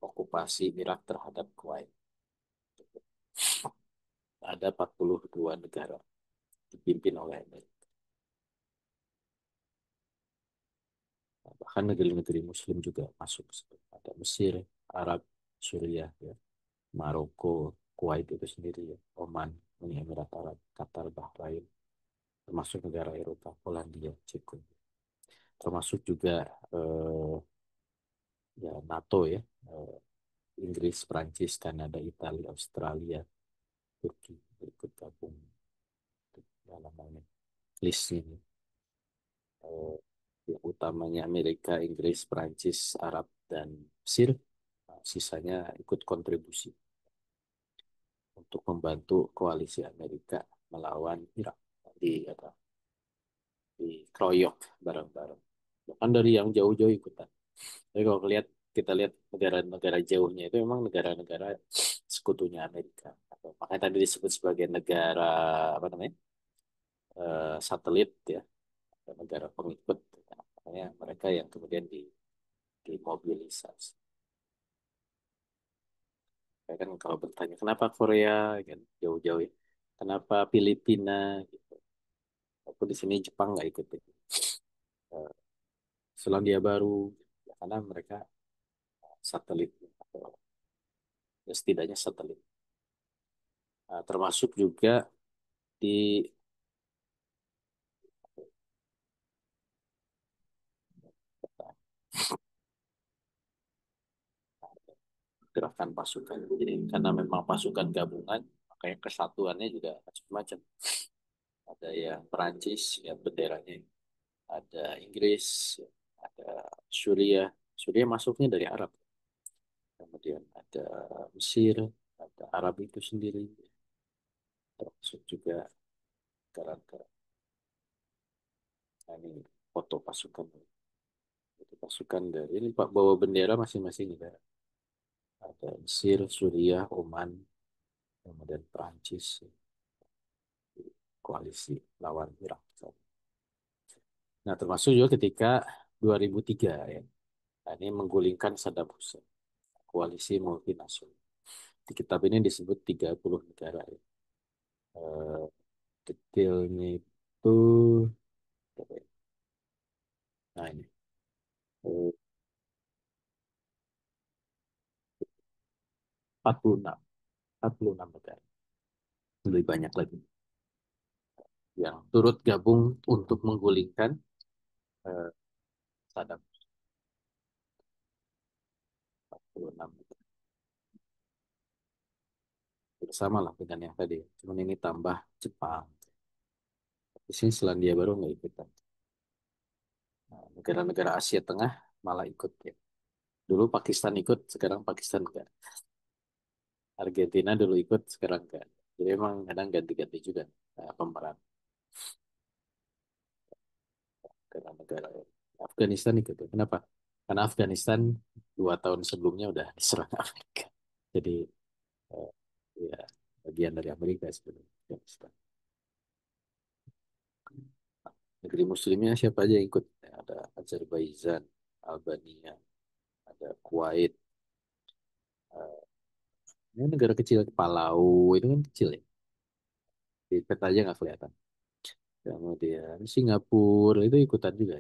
okupasi Irak terhadap Kuwait. Ada 42 negara dipimpin oleh Amerika. Nah, bahkan negeri-negeri Muslim juga masuk. Ada Mesir, Arab, Suriah, ya, Maroko, Kuwait itu sendiri, ya, Oman, Uni Emirat Arab, Qatar, Bahrain, termasuk negara Eropa, Polandia, Ceko, termasuk juga eh, ya NATO ya, eh, Inggris, Prancis, Kanada, Italia, Australia, Turki ikut gabung dalam ini list ini. Eh, yang utamanya Amerika, Inggris, Prancis, Arab, dan Mesir. Nah, sisanya ikut kontribusi untuk membantu koalisi Amerika melawan Irak di apa dikeroyok bareng-bareng. Bahkan dari yang jauh-jauh ikutan. Jadi kalau kita lihat negara-negara jauhnya itu memang negara-negara sekutunya Amerika. Makanya tadi disebut sebagai negara apa namanya satelit ya, negara pengikut. Nah, makanya mereka yang kemudian dimobilisasi. Ya kan kalau bertanya kenapa Korea kan jauh-jauh ya, kenapa Filipina gitu. Walaupun di sini Jepang nggak ikut ya. Eh, Selandia Baru ya, karena mereka satelit atau ya setidaknya satelit. Nah, termasuk juga di gerakan pasukan. Jadi karena memang pasukan gabungan, makanya kesatuannya juga macam-macam. Ada yang Perancis, ya benderanya, ada Inggris, ada Suriah. Suriah masuknya dari Arab. Kemudian ada Mesir, ada Arab itu sendiri, termasuk juga negara-negara. Nah, ini foto pasukan. Itu pasukan dari ini Pak bawa bendera masing-masing negara. Ada Mesir, Suriah, Oman, kemudian Perancis, koalisi lawan Irak. Nah, termasuk juga ketika 2003 ya. Nah, ini menggulingkan Saddam Hussein, koalisi multinasional. Di kitab ini disebut 30 negara ya. Eh, detailnya itu nah ini eh, 46 46 negara. Lebih banyak lagi yang turut gabung untuk menggulingkan eh, Saddam 46 negara. Bersama lah dengan yang tadi. Cuman ini tambah Jepang. Di sini Selandia Baru nggak ikutan. Nah, negara-negara Asia Tengah malah ikut ya. Dulu Pakistan ikut, sekarang Pakistan enggak. Argentina dulu ikut, sekarang enggak. Jadi emang kadang ganti-ganti juga pemeran negara-negara. Afghanistan ikut. Ya. Kenapa? Karena Afghanistan 2 tahun sebelumnya udah diserang Amerika. Jadi eh, ya bagian dari Amerika sebenarnya. Afghanistan. Negeri Muslimnya siapa aja yang ikut? Ada Azerbaijan, Albania, ada Kuwait. Ini negara kecil, Palau itu kan kecil ya. Di peta aja nggak kelihatan. Kemudian Singapura itu ikutan juga.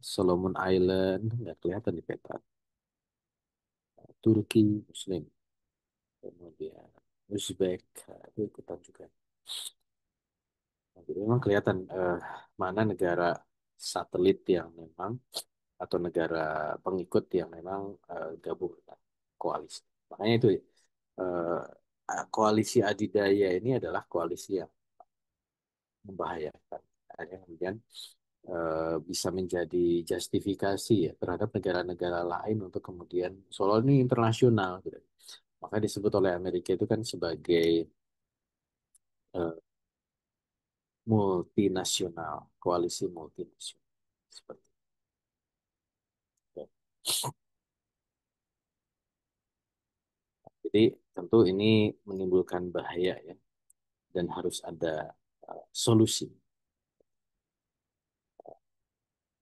Solomon Island nggak kelihatan di peta. Turki Muslim. Kemudian Uzbek itu ikutan juga. Nah, jadi memang kelihatan mana negara satelit yang memang atau negara pengikut yang memang gabung dengan koalisi. Makanya itu koalisi adidaya ini adalah koalisi yang membahayakan. Hanya kemudian bisa menjadi justifikasi ya terhadap negara-negara lain untuk kemudian soal ini internasional gitu. Maka disebut oleh Amerika itu kan sebagai eh, multinasional, koalisi multinasional. Seperti itu. Jadi tentu ini menimbulkan bahaya ya dan harus ada solusi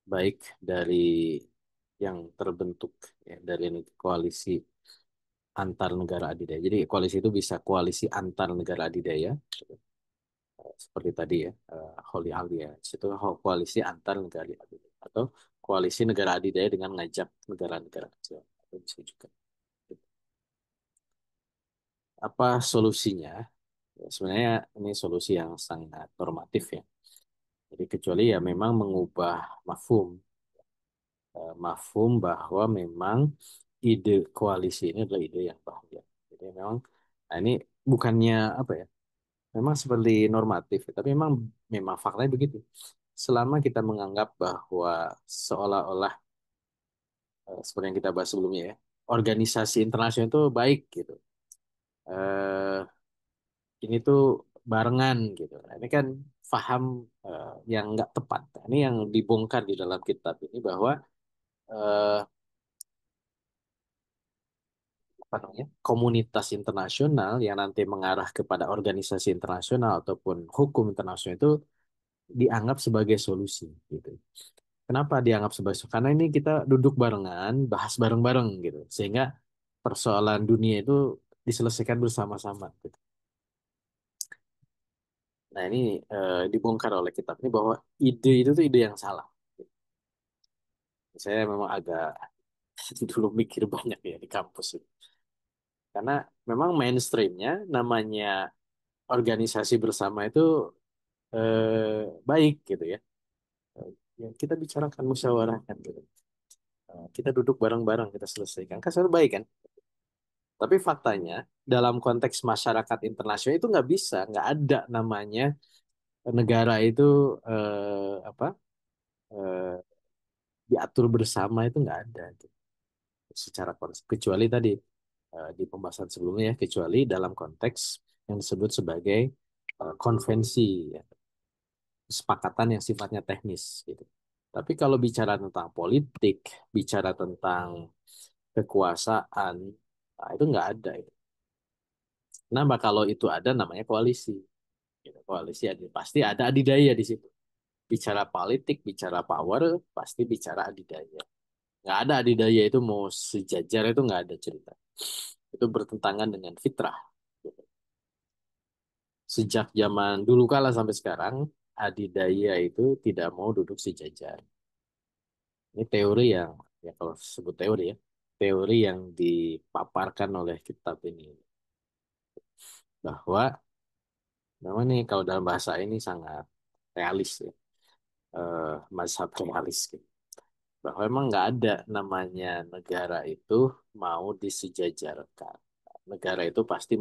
baik dari yang terbentuk ya, dari koalisi antar negara adidaya. Jadi koalisi itu bisa koalisi antar negara adidaya seperti tadi ya Holy Alliance itu koalisi antar negara adidaya atau koalisi negara adidaya dengan ngajak negara-negara kecil. Itu bisa juga. Apa solusinya? Ya, sebenarnya ini solusi yang sangat normatif ya. Jadi kecuali ya memang mengubah mafhum, mafhum bahwa memang ide koalisi ini adalah ide yang bahaya. Jadi memang nah ini bukannya apa ya? Memang seperti normatif, tapi memang memang faktanya begitu. Selama kita menganggap bahwa seolah-olah seperti yang kita bahas sebelumnya ya, organisasi internasional itu baik gitu. Eh, ini tuh barengan gitu. Nah, ini kan faham yang nggak tepat. Nah, ini yang dibongkar di dalam kitab ini bahwa eh, apa namanya komunitas internasional yang nanti mengarah kepada organisasi internasional ataupun hukum internasional itu dianggap sebagai solusi gitu. Kenapa dianggap sebagai solusi? Karena ini kita duduk barengan, bahas bareng-bareng gitu, sehingga persoalan dunia itu diselesaikan bersama-sama. Gitu. Nah ini dibongkar oleh kitab ini bahwa ide itu tuh ide yang salah. Saya memang agak dulu mikir banyak ya di kampus itu. Karena memang mainstreamnya namanya organisasi bersama itu baik gitu ya. Ya, kita bicarakan musyawarahkan gitu. Kita duduk bareng-bareng kita selesaikan. Kan selalu baik kan? Tapi faktanya dalam konteks masyarakat internasional itu nggak bisa, nggak ada namanya negara itu apa eh, diatur bersama itu nggak ada gitu. Secara konsep kecuali tadi di pembahasan sebelumnya ya, kecuali dalam konteks yang disebut sebagai konvensi ya, kesepakatan yang sifatnya teknis gitu. Tapi kalau bicara tentang politik, bicara tentang kekuasaan, nah, itu nggak ada itu. Kenapa kalau itu ada namanya koalisi? Gitu. Koalisi ada, pasti ada adidaya di situ. Bicara politik, bicara power, pasti bicara adidaya. Nggak ada adidaya itu mau sejajar itu nggak ada cerita. Itu bertentangan dengan fitrah. Gitu. Sejak zaman dulu kala sampai sekarang, adidaya itu tidak mau duduk sejajar. Ini teori yang, ya kalau sebut teori ya, teori yang dipaparkan oleh kitab ini. Bahwa, memang nih kalau dalam bahasa ini sangat realis ya, mazhab realis gitu. Bahwa memang nggak ada namanya negara itu mau disejajarkan. Negara itu pasti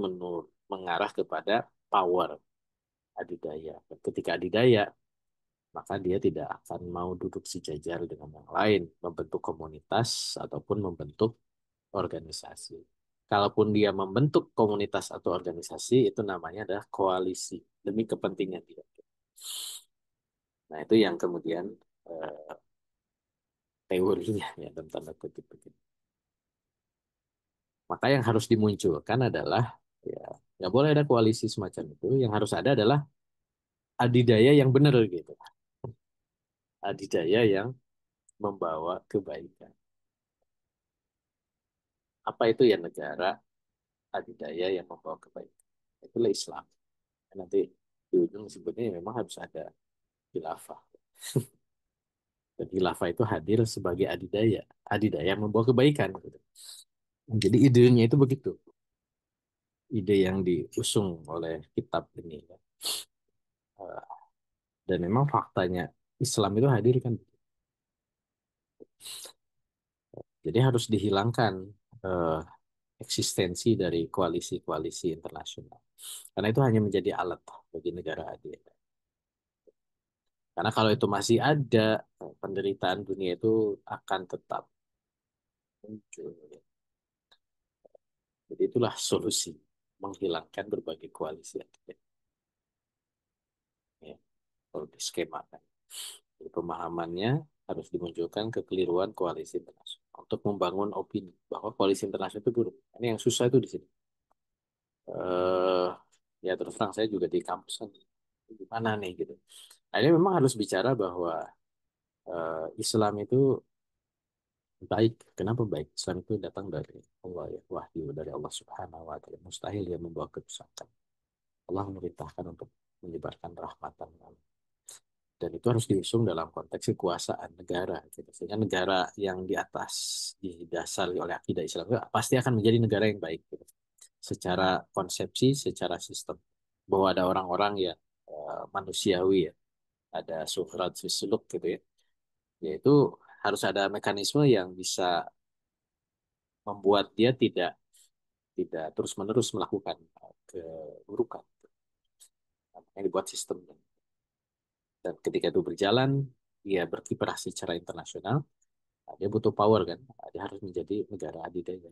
mengarah kepada power adidaya. Ketika adidaya, maka dia tidak akan mau duduk sejajar dengan yang lain, membentuk komunitas ataupun membentuk organisasi. Kalaupun dia membentuk komunitas atau organisasi, itu namanya adalah koalisi demi kepentingan dia. Nah, itu yang kemudian eh, teorinya ya dalam tanda kutip begitu. Maka yang harus dimunculkan adalah ya nggak boleh ada koalisi semacam itu. Yang harus ada adalah adidaya yang benar gitu. Adidaya yang membawa kebaikan. Apa itu ya negara adidaya yang membawa kebaikan? Itulah Islam. Nanti di ujung sebutnya memang harus ada khilafah. Dan khilafah itu hadir sebagai adidaya. Adidaya yang membawa kebaikan. Gitu. Jadi idenya itu begitu. Ide yang diusung oleh kitab ini. Eh, Dan memang faktanya Islam itu hadir kan. Jadi harus dihilangkan eh, eksistensi dari koalisi-koalisi internasional. Karena itu hanya menjadi alat bagi negara adil. Karena kalau itu masih ada, penderitaan dunia itu akan tetap muncul. Jadi itulah solusi, menghilangkan berbagai koalisi adil. Ya, kalau diskemakan. Jadi pemahamannya harus dimunculkan kekeliruan koalisi internasional untuk membangun opini bahwa koalisi internasional itu buruk. Ini yang susah itu di sini. eh Ya terus terang saya juga di kampus kan gimana nih gitu. Nah, ini memang harus bicara bahwa Islam itu baik. Kenapa baik? Islam itu datang dari Allah ya, wahyu dari Allah Subhanahu wa taala. Mustahil dia membawa kerusakan. Allah memerintahkan untuk menyebarkan rahmatan. Dan itu harus diusung dalam konteks kekuasaan negara gitu. Sehingga negara yang di atas didasari oleh akidah Islam itu pasti akan menjadi negara yang baik gitu. Secara konsepsi, secara sistem. Bahwa ada orang-orang yang manusiawi ya, ada suhrat suluk gitu ya. Yaitu harus ada mekanisme yang bisa membuat dia tidak tidak terus-menerus melakukan keburukan. Yang dibuat sistem. Dan ketika itu berjalan, dia berkiprah secara internasional, dia butuh power kan. Dia harus menjadi negara adidaya.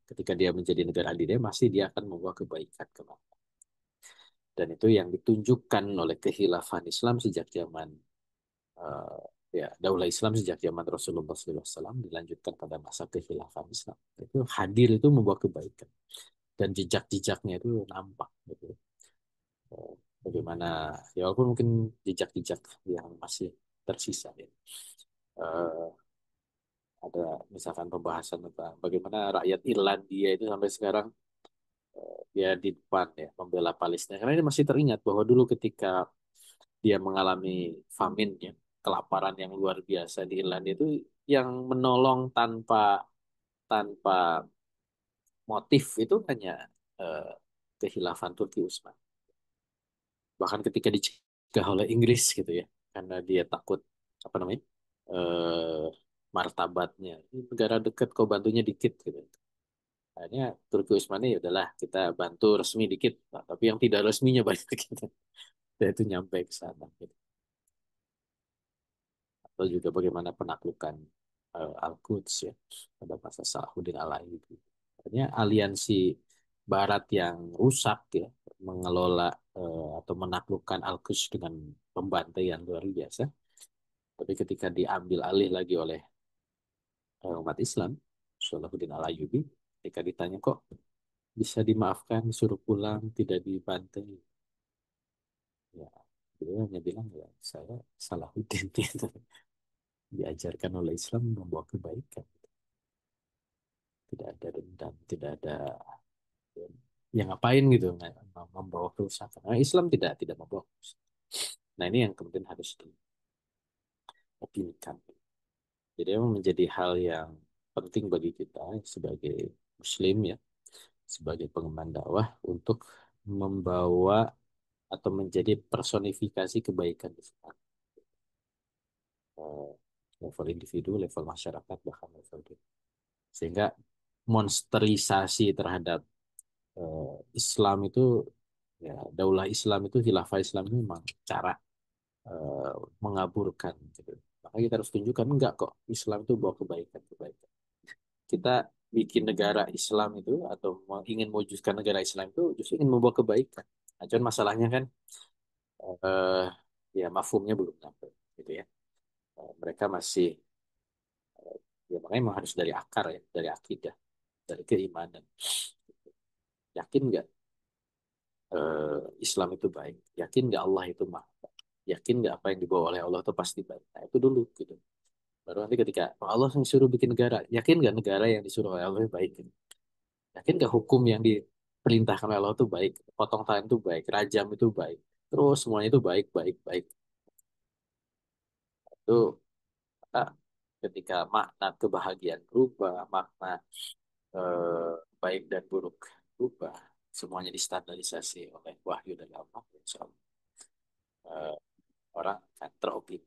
Ketika dia menjadi negara adidaya, pasti dia akan membawa kebaikan ke bangsa. Dan itu yang ditunjukkan oleh kekhilafan Islam sejak zaman eh, ya Daulah Islam sejak zaman Rasulullah SAW dilanjutkan pada masa kekhilafan Islam. Itu hadir itu membawa kebaikan dan jejak-jejaknya itu nampak gitu. Bagaimana ya walaupun mungkin jejak-jejak yang masih tersisa ya. Eh, ada misalkan pembahasan tentang bagaimana rakyat Irlandia itu sampai sekarang dia di depan ya membela Palestina karena ini masih teringat bahwa dulu ketika dia mengalami famine ya kelaparan yang luar biasa di Irlandia itu yang menolong tanpa tanpa motif itu hanya eh, kehilafan Turki Utsman bahkan ketika dicegah oleh Inggris gitu ya karena dia takut apa namanya eh, martabatnya ini negara dekat kau bantunya dikit gitu. Akhirnya Turki Utsmani ya udahlah kita bantu resmi dikit, Pak. Tapi yang tidak resminya banyak gitu. Dan itu nyampe ke sana. Gitu. Atau juga bagaimana penaklukan Al-Quds ya pada masa Salahuddin Al-Ayyubi. Akhirnya aliansi Barat yang rusak ya mengelola atau menaklukkan Al-Quds dengan pembantaian luar biasa. Tapi ketika diambil alih lagi oleh umat Islam, Salahuddin Al-Ayyubi, ketika ditanya kok bisa dimaafkan, disuruh pulang, tidak dibantai. Ya, beliau hanya bilang ya saya Salahuddin gitu. Diajarkan oleh Islam membawa kebaikan. Tidak ada dendam, tidak ada yang ngapain gitu membawa kerusakan. Nah, Islam tidak membawa kerusakan. Nah ini yang kemudian harus diopinikan. Jadi memang menjadi hal yang penting bagi kita sebagai Muslim ya, sebagai pengemban dakwah untuk membawa atau menjadi personifikasi kebaikan Islam. Eh, Level individu, level masyarakat, bahkan level dunia. Sehingga monsterisasi terhadap Islam itu, ya daulah Islam itu, khilafah Islam itu memang cara eh, mengaburkan. Gitu. Maka kita harus tunjukkan, enggak kok, Islam itu bawa kebaikan-kebaikan. Kita bikin negara Islam itu, atau ingin mewujudkan negara Islam itu, justru ingin membawa kebaikan. Nah, cuman masalahnya kan, eh, ya mafhumnya belum sampai. Gitu ya. Mereka masih ya makanya memang harus dari akar ya, dari akidah, dari keimanan. Yakin nggak Islam itu baik? Yakin nggak Allah itu maha baik? Yakin nggak apa yang dibawa oleh Allah itu pasti baik? Nah itu dulu gitu. Baru nanti ketika "Oh, Allah yang suruh bikin negara, yakin nggak negara yang disuruh oleh Allah itu baik? Gitu. Yakin nggak hukum yang diperintahkan oleh Allah itu baik? Potong tangan itu baik, rajam itu baik. Terus semuanya itu baik, baik, baik. Itu ah, ketika makna kebahagiaan berubah, makna baik dan buruk berubah, semuanya distandarisasi oleh wahyu dari Allah. Insya Allah, orang akan teropik.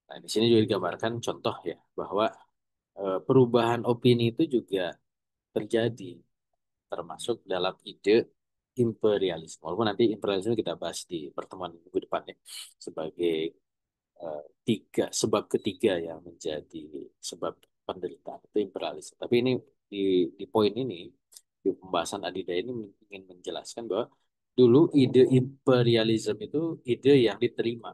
Nah, di sini juga digambarkan contoh ya bahwa perubahan opini itu juga terjadi termasuk dalam ide imperialisme. Walaupun nanti imperialisme kita bahas di pertemuan minggu depan ya sebagai sebab ketiga yang menjadi sebab penderitaan itu imperialisme. Tapi ini di poin ini di pembahasan Adidaya ini ingin menjelaskan bahwa dulu ide imperialisme itu ide yang diterima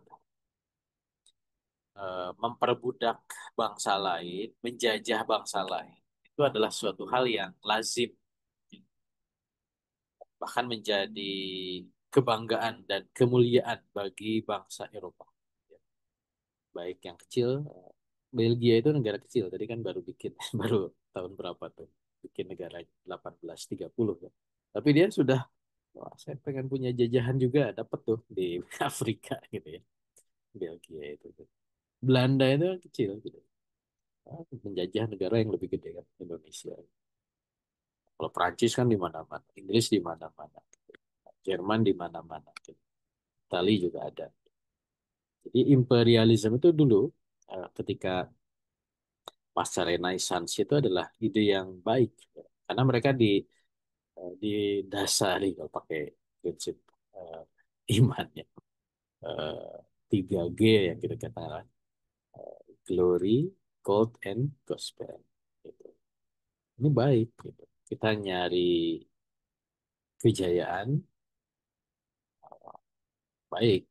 memperbudak bangsa lain, menjajah bangsa lain. Itu adalah suatu hal yang lazim, bahkan menjadi kebanggaan dan kemuliaan bagi bangsa Eropa. Ya, baik yang kecil, Belgia itu negara kecil, tadi kan baru bikin, baru tahun berapa tuh, bikin negara 1830 ya. Tapi dia sudah, wah, saya pengen punya jajahan juga, dapat tuh di Afrika gitu ya, Belgia itu. Belanda itu kan kecil gitu. Menjajah negara yang lebih gede kan Indonesia. Kalau Prancis kan di mana-mana, Inggris di mana-mana, Jerman di mana-mana, Italia juga ada. Jadi imperialisme itu dulu ketika pasca Renaissance itu adalah ide yang baik karena mereka didasari kalau pakai prinsip eh, imannya eh, 3G yang kita katakan glory, gold, and gospel. Gitu. Ini baik. Gitu. Kita nyari kejayaan baik,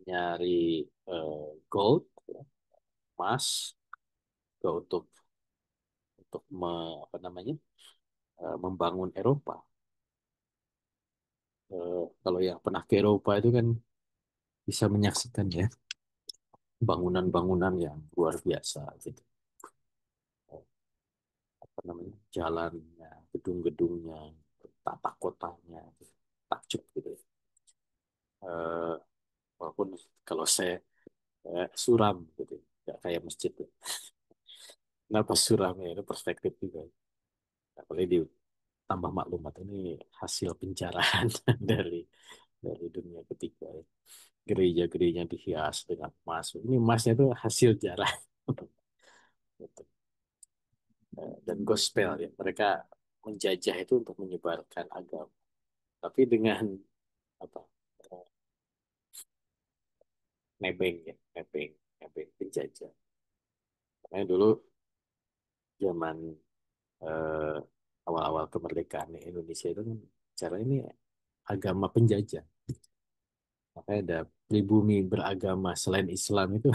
nyari gold, ya, emas, ke untuk apa namanya membangun Eropa. Kalau yang pernah ke Eropa itu kan bisa menyaksikan ya bangunan-bangunan yang luar biasa gitu. Apa namanya jalannya, gedung-gedungnya, tata kotanya, gitu. Takjub gitu. Ya. Eh, Walaupun kalau saya suram gitu, nggak kayak masjid. Tuh. Kenapa suram ya? Itu perspektif juga. Apalagi tambah maklumat ini hasil penjarahan dari dunia ketiga. Ya. Gereja-gerejanya dihias dengan emas. Ini emasnya itu hasil jarah. Gitu. Dan gospel ya. Mereka menjajah itu untuk menyebarkan agama. Tapi dengan apa eh, nebeng ya, nebeng, nebeng penjajah. Karena dulu zaman eh, awal-awal kemerdekaan Indonesia itu kan cara ini agama penjajah. Makanya ada pribumi beragama selain Islam itu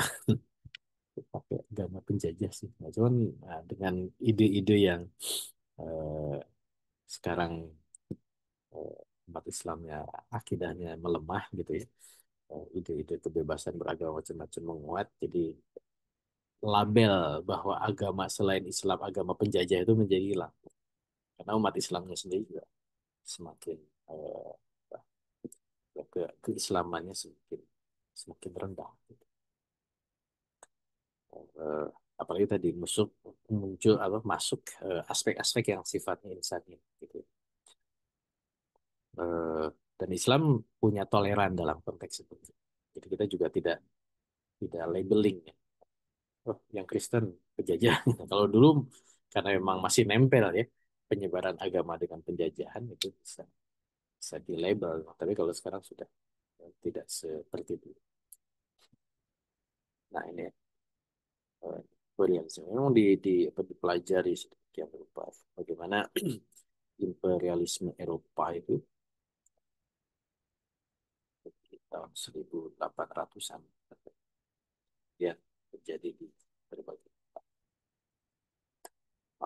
pakai agama penjajah sih. Nah, cuman nah, dengan ide-ide yang eh, sekarang eh, umat Islamnya akidahnya melemah gitu ya. Ide-ide kebebasan beragama macam-macam menguat. Jadi label bahwa agama selain Islam agama penjajah itu menjadi hilang. Karena umat Islamnya sendiri juga semakin keislamannya semakin semakin rendah. Gitu. Eh, Apalagi tadi muncul apa masuk aspek-aspek yang sifatnya insani gitu. Eh, dan Islam punya toleran dalam konteks itu. Jadi kita juga tidak labeling ya. Oh, yang Kristen penjajah. Kalau dulu karena memang masih nempel ya penyebaran agama dengan penjajahan itu bisa di label. Tapi kalau sekarang sudah tidak seperti itu. Nah ini Koreanisme memang apa, dipelajari sedemikian rupa bagaimana imperialisme Eropa itu di tahun 1800-an ya terjadi di berbagai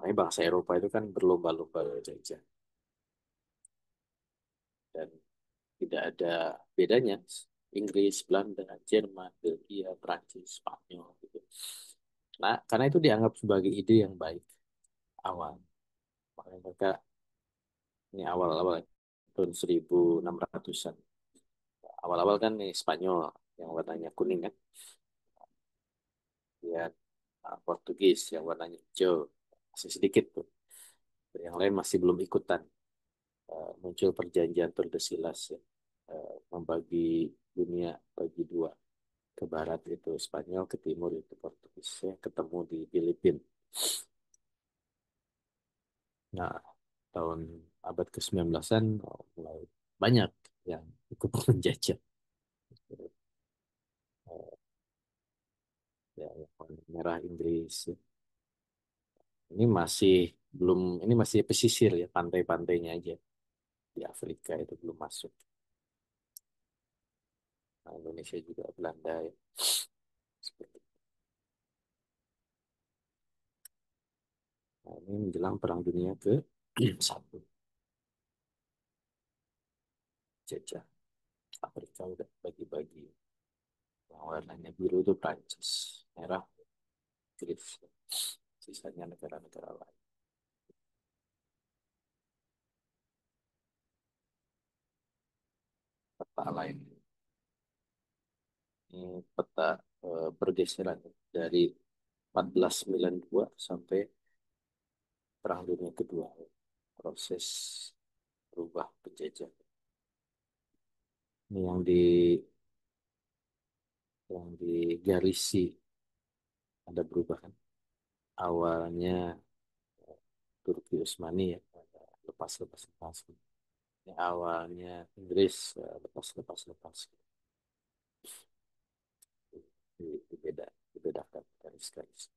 Makanya bangsa Eropa itu kan berlomba-lomba jajah dan tidak ada bedanya. Inggris, Belanda, Jerman, Belgia, Prancis, Spanyol gitu. Nah, karena itu dianggap sebagai ide yang baik awal. Makanya mereka ini awal-awal tahun 1600-an. Awal-awal kan nih Spanyol yang warnanya kuning kan. Ya, Portugis yang warnanya hijau. Masih sedikit tuh. Yang lain masih belum ikutan. Muncul perjanjian Tordesillas ya. Membagi dunia bagi dua. Ke barat itu Spanyol, ke timur itu Portugis ya. Ketemu di Filipina. Nah, tahun abad ke-19-an mulai banyak yang ikut menjajah. Ya, yang warna merah Inggris. Ya. Ini masih belum, ini masih pesisir ya, pantai-pantainya aja. Di Afrika itu belum masuk. Nah, Indonesia juga Belanda ya. Seperti itu. Nah, ini menjelang Perang Dunia ke satu jajah. Afrika udah bagi-bagi. Yang warnanya biru itu Prancis, merah Inggris. Sisanya negara-negara lain. Peta lain. Ini peta pergeseran dari 1492 sampai Perang Dunia Kedua. Proses berubah penjajah. Ini yang di Garisi ada berubah kan. Awalnya Turki Utsmani ya, lepas-lepas. Ini awalnya Inggris lepas-lepas. Dibedakan garis-garis.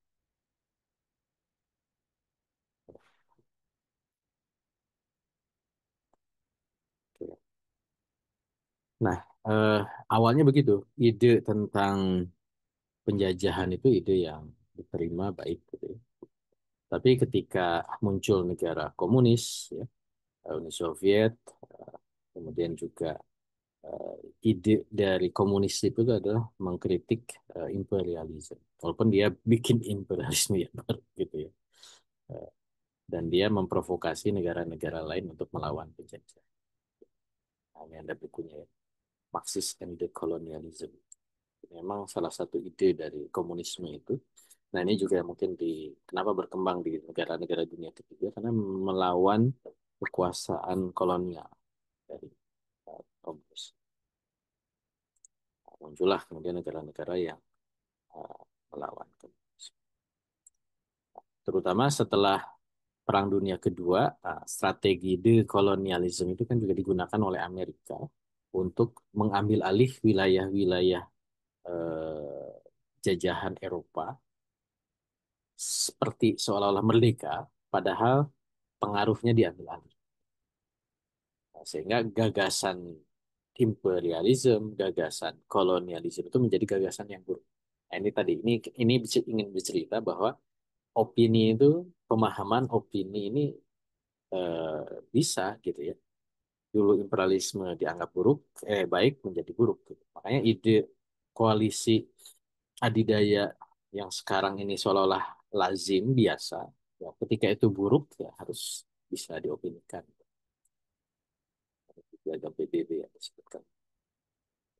Oke. Nah, eh, awalnya begitu. Ide tentang penjajahan itu ide yang diterima baik gitu ya. Tapi ketika muncul negara komunis, ya, Uni Soviet, kemudian juga eh, ide dari komunis itu adalah mengkritik imperialisme. Walaupun dia bikin imperialisme yang baru gitu ya. Eh, dan dia memprovokasi negara-negara lain untuk melawan penjajah. Nah, ini ada bukunya ya, Marxist and the Colonialism. Memang salah satu ide dari komunisme itu. Nah, ini juga mungkin kenapa berkembang di negara-negara dunia ketiga karena melawan kekuasaan kolonial dari komunis. Nah, muncullah kemudian negara-negara yang uh, melawan komunis. Terutama setelah Perang Dunia Kedua, strategi dekolonialisme itu kan juga digunakan oleh Amerika untuk mengambil alih wilayah-wilayah eh, jajahan Eropa seperti seolah-olah merdeka, padahal pengaruhnya diambil alih. Nah, sehingga gagasan imperialisme, gagasan kolonialisme itu menjadi gagasan yang buruk. Nah, ini tadi, ini ingin bercerita bahwa opini itu, pemahaman opini ini bisa gitu ya. Dulu imperialisme dianggap buruk, baik menjadi buruk. Gitu. Makanya ide koalisi adidaya yang sekarang ini seolah-olah lazim biasa, ya, ketika itu buruk ya harus bisa diopinikan. Piagam PBB yang disebutkan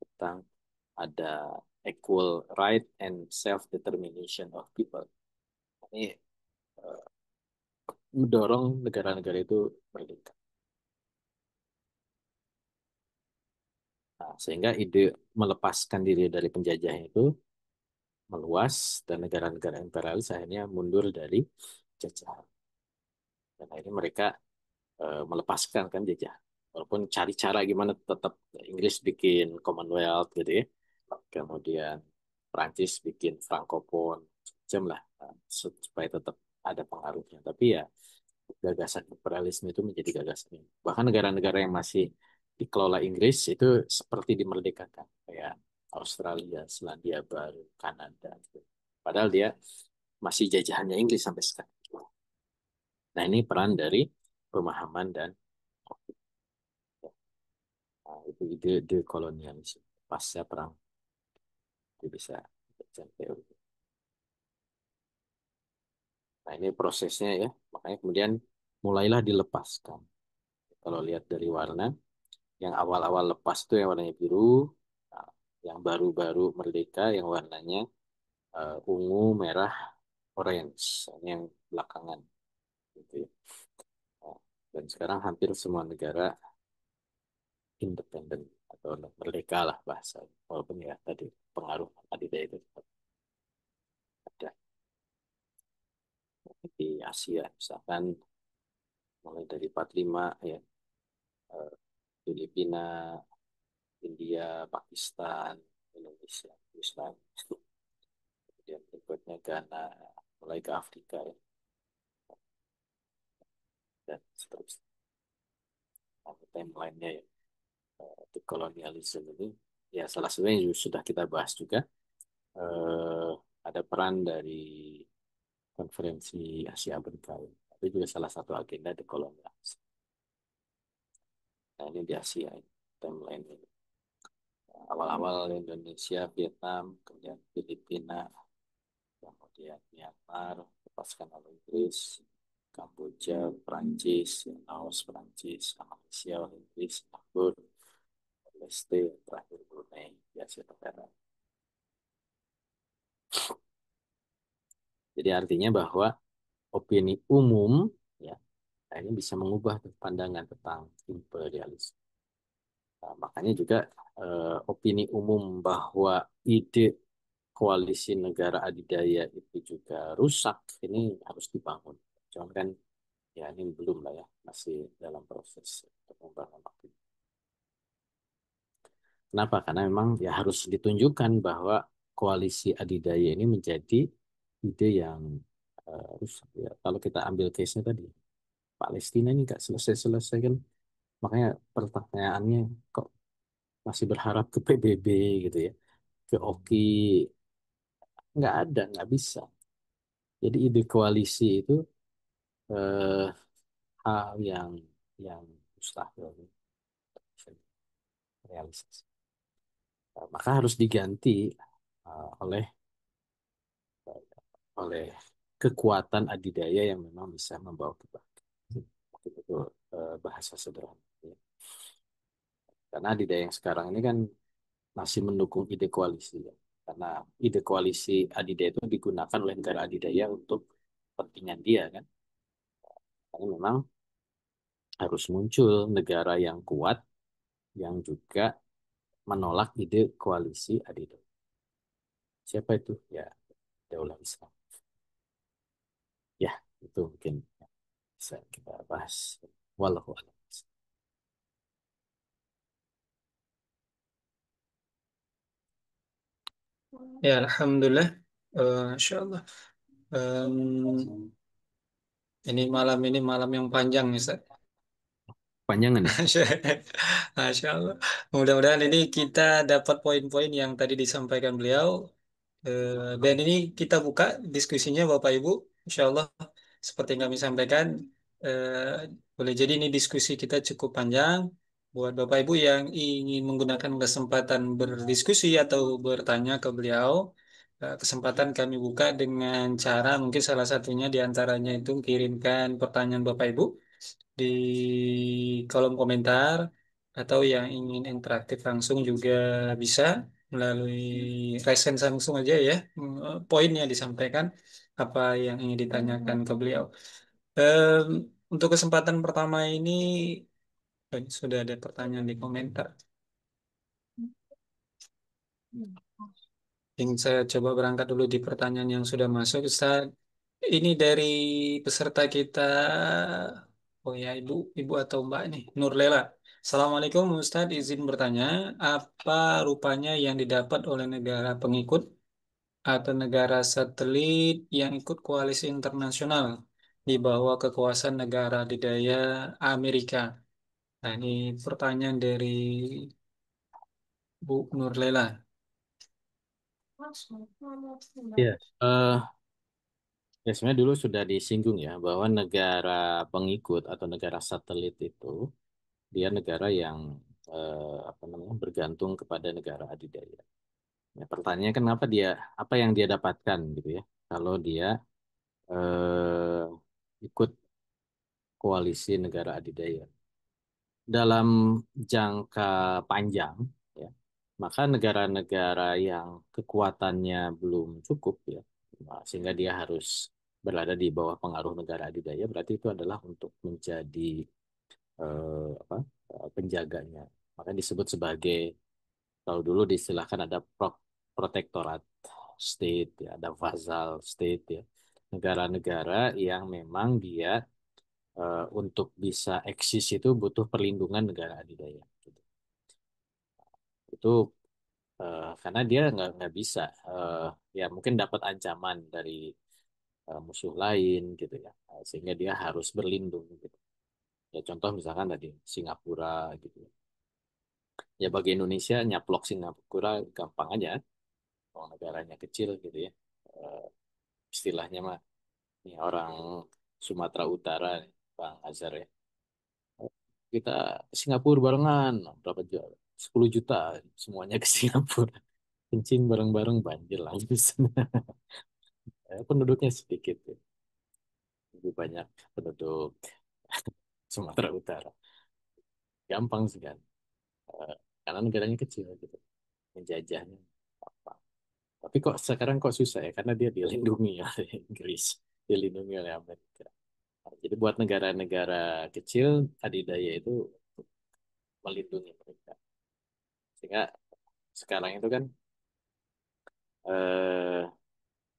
tentang ada equal right and self determination of people. Ini eh, mendorong negara-negara itu merdeka. Nah, sehingga ide melepaskan diri dari penjajah itu meluas dan negara-negara imperialis akhirnya mundur dari jajahan. Dan akhirnya mereka melepaskan kan jajah. Walaupun cari cara gimana tetap Inggris bikin Commonwealth gitu ya. Kemudian Prancis bikin Francophone, macam lah supaya tetap ada pengaruhnya. Tapi ya gagasan imperialisme itu menjadi gagasan. Bahkan negara-negara yang masih dikelola Inggris itu seperti dimerdekakan kayak Australia, Selandia Baru, Kanada. Gitu. Padahal dia masih jajahannya Inggris sampai sekarang. Nah, ini peran dari pemahaman dan nah, itu ide kolonialisme pasca perang itu bisa teori. Nah, ini prosesnya ya. Makanya kemudian mulailah dilepaskan. Kalau lihat dari warna, yang awal-awal lepas itu yang warnanya biru, nah, yang baru-baru merdeka yang warnanya ungu, merah, orange. Ini yang belakangan. Gitu ya. Nah, dan sekarang hampir semua negara independen atau merdeka lah bahasa. Walaupun ya tadi pengaruh adidaya itu tetap ada di Asia. Misalkan mulai dari 45 ya, eh, Filipina, India, Pakistan, Indonesia, Islam, kemudian berikutnya Ghana, mulai ke Afrika ya, dan seterusnya. Nah, timelinenya ya, dekolonialisme ini, ya salah satunya yang sudah kita bahas juga, eh, ada peran dari konferensi Asia Afrika. Ya. Itu juga salah satu agenda dekolonialisme. Nah, ini di Asia, ini, timeline ini. Awal-awal Indonesia, Vietnam, kemudian Filipina, kemudian Myanmar, lepaskan oleh Inggris, Kamboja, Perancis, Laos, Perancis, Malaysia, oleh Inggris, Singapura, Leste, terakhir Brunei, di Asia Tenggara. Jadi artinya bahwa opini umum ya ini bisa mengubah pandangan tentang imperialisme. Nah, makanya juga opini umum bahwa ide koalisi negara adidaya itu juga rusak ini harus dibangun. Cuman kan ya ini belum lah ya, masih dalam proses pengembangan waktu. Kenapa? Karena memang ya harus ditunjukkan bahwa koalisi adidaya ini menjadi ide yang rusak. Ya. Kalau kita ambil case-nya tadi, Palestina ini nggak selesai-selesai kan. Makanya pertanyaannya kok masih berharap ke PBB gitu ya, ke OKI, nggak ada, nggak bisa. Jadi ide koalisi itu eh, hal yang mustahil bisa realisasi. Maka harus diganti oleh oleh kekuatan adidaya yang memang bisa membawa kebaikan. Itu bahasa sederhana. Ya. Karena adidaya yang sekarang ini kan masih mendukung ide koalisi. Ya. Karena ide koalisi adidaya itu digunakan oleh negara adidaya untuk kepentingan dia kan. Karena memang harus muncul negara yang kuat yang juga menolak ide koalisi adidaya. Siapa itu? Ya, Daulah Islam. Ya, itu mungkin bisa kita bahas. Walau Ya, Alhamdulillah. Insya Allah. Ini malam yang panjang, nih, Ustaz. panjangan nih. Masya Allah. Mudah-mudahan ini kita dapat poin-poin yang tadi disampaikan beliau. Dan ini kita buka diskusinya Bapak Ibu. Insya Allah, seperti yang kami sampaikan, boleh jadi ini diskusi kita cukup panjang. Buat Bapak Ibu yang ingin menggunakan kesempatan berdiskusi atau bertanya ke beliau, kesempatan kami buka dengan cara mungkin salah satunya diantaranya itu kirimkan pertanyaan Bapak Ibu di kolom komentar atau yang ingin interaktif langsung juga bisa melalui resen langsung aja ya poinnya disampaikan apa yang ingin ditanyakan ke beliau. Em, untuk kesempatan pertama ini sudah ada pertanyaan di komentar. Yang saya coba berangkat dulu di pertanyaan yang sudah masuk, Ustaz. Ini dari peserta kita, oh ya ibu atau mbak nih, Nurlela. Assalamualaikum Ustadz, izin bertanya, apa rupanya yang didapat oleh negara pengikut atau negara satelit yang ikut koalisi internasional di bawah kekuasaan negara adidaya Amerika? Nah, ini pertanyaan dari Bu Nurlela. Ya, Ya, sebenarnya dulu sudah disinggung ya bahwa negara pengikut atau negara satelit itu dia negara yang apa namanya bergantung kepada negara adidaya. Ya, pertanyaannya kenapa dia apa yang dia dapatkan gitu ya kalau dia ikut koalisi negara adidaya dalam jangka panjang ya maka negara-negara yang kekuatannya belum cukup ya sehingga dia harus berada di bawah pengaruh negara adidaya berarti itu adalah untuk menjadi apa penjaganya maka disebut sebagai kalau dulu diistilahkan ada protektorat state ya ada vassal state ya negara-negara yang memang dia untuk bisa eksis itu butuh perlindungan negara adidaya gitu. Itu karena dia nggak bisa ya mungkin dapat ancaman dari musuh lain gitu ya. Sehingga dia harus berlindung gitu. Ya contoh misalkan tadi Singapura gitu. Ya bagi Indonesia nyaplok Singapura gampang aja. Kalau negaranya kecil gitu ya. Eh, istilahnya mah ini orang Sumatera Utara Bang Azhar ya. Kita ke Singapura barengan berapa juta? 10 juta semuanya ke Singapura. Kencing bareng-bareng banjir lah. Penduduknya sedikit ya. Lebih banyak penduduk Sumatera Utara. Gampang sih kan. Eh, karena negaranya kecil gitu. Menjajahnya apa. Tapi kok sekarang kok susah ya? Karena dia dilindungi oleh Inggris. Dilindungi oleh Amerika. Nah, jadi buat negara-negara kecil, adidaya itu untuk melindungi mereka. Sehingga sekarang itu kan eh,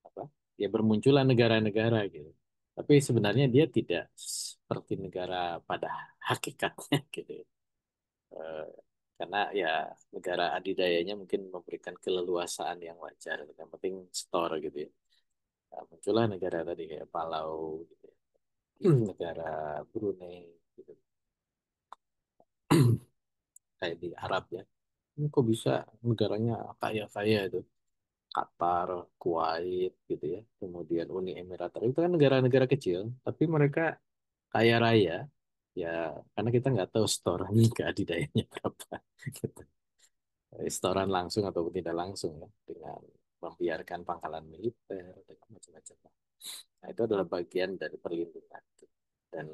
apa? Ya bermunculan negara-negara gitu. Tapi sebenarnya dia tidak seperti negara pada hakikatnya gitu. Ya. Eh, karena ya negara adidayanya mungkin memberikan keleluasaan yang wajar. Yang penting store gitu ya. Nah, muncullah negara tadi kayak Palau gitu ya. Negara Brunei gitu. Kayak di Arab ya. Ini kok bisa negaranya kaya-kaya itu. Qatar, Kuwait gitu ya. Kemudian Uni Emirat Arab itu kan negara-negara kecil, tapi mereka kaya raya ya karena kita nggak tahu setoran keadidayanya berapa gitu. Setoran langsung atau tidak langsung ya dengan membiarkan pangkalan militer dan macam-macam. Nah, itu adalah bagian dari perlindungan dan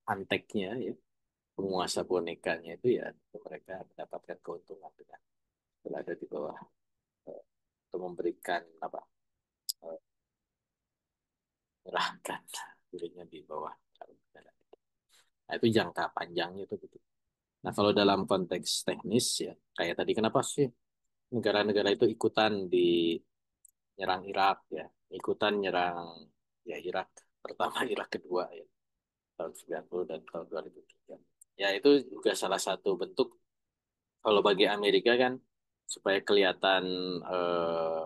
anteknya ya penguasa bonekanya itu ya mereka mendapatkan keuntungan dengan berada di bawah untuk memberikan apa menyerahkan dirinya di bawah. Nah, itu jangka panjangnya itu betul. Nah, kalau dalam konteks teknis ya, kayak tadi kenapa sih negara-negara itu ikutan di nyerang Irak ya, ikutan nyerang ya Irak pertama, Irak kedua ya, tahun 90 dan tahun 2003. Ya, itu juga salah satu bentuk kalau bagi Amerika kan supaya kelihatan eh,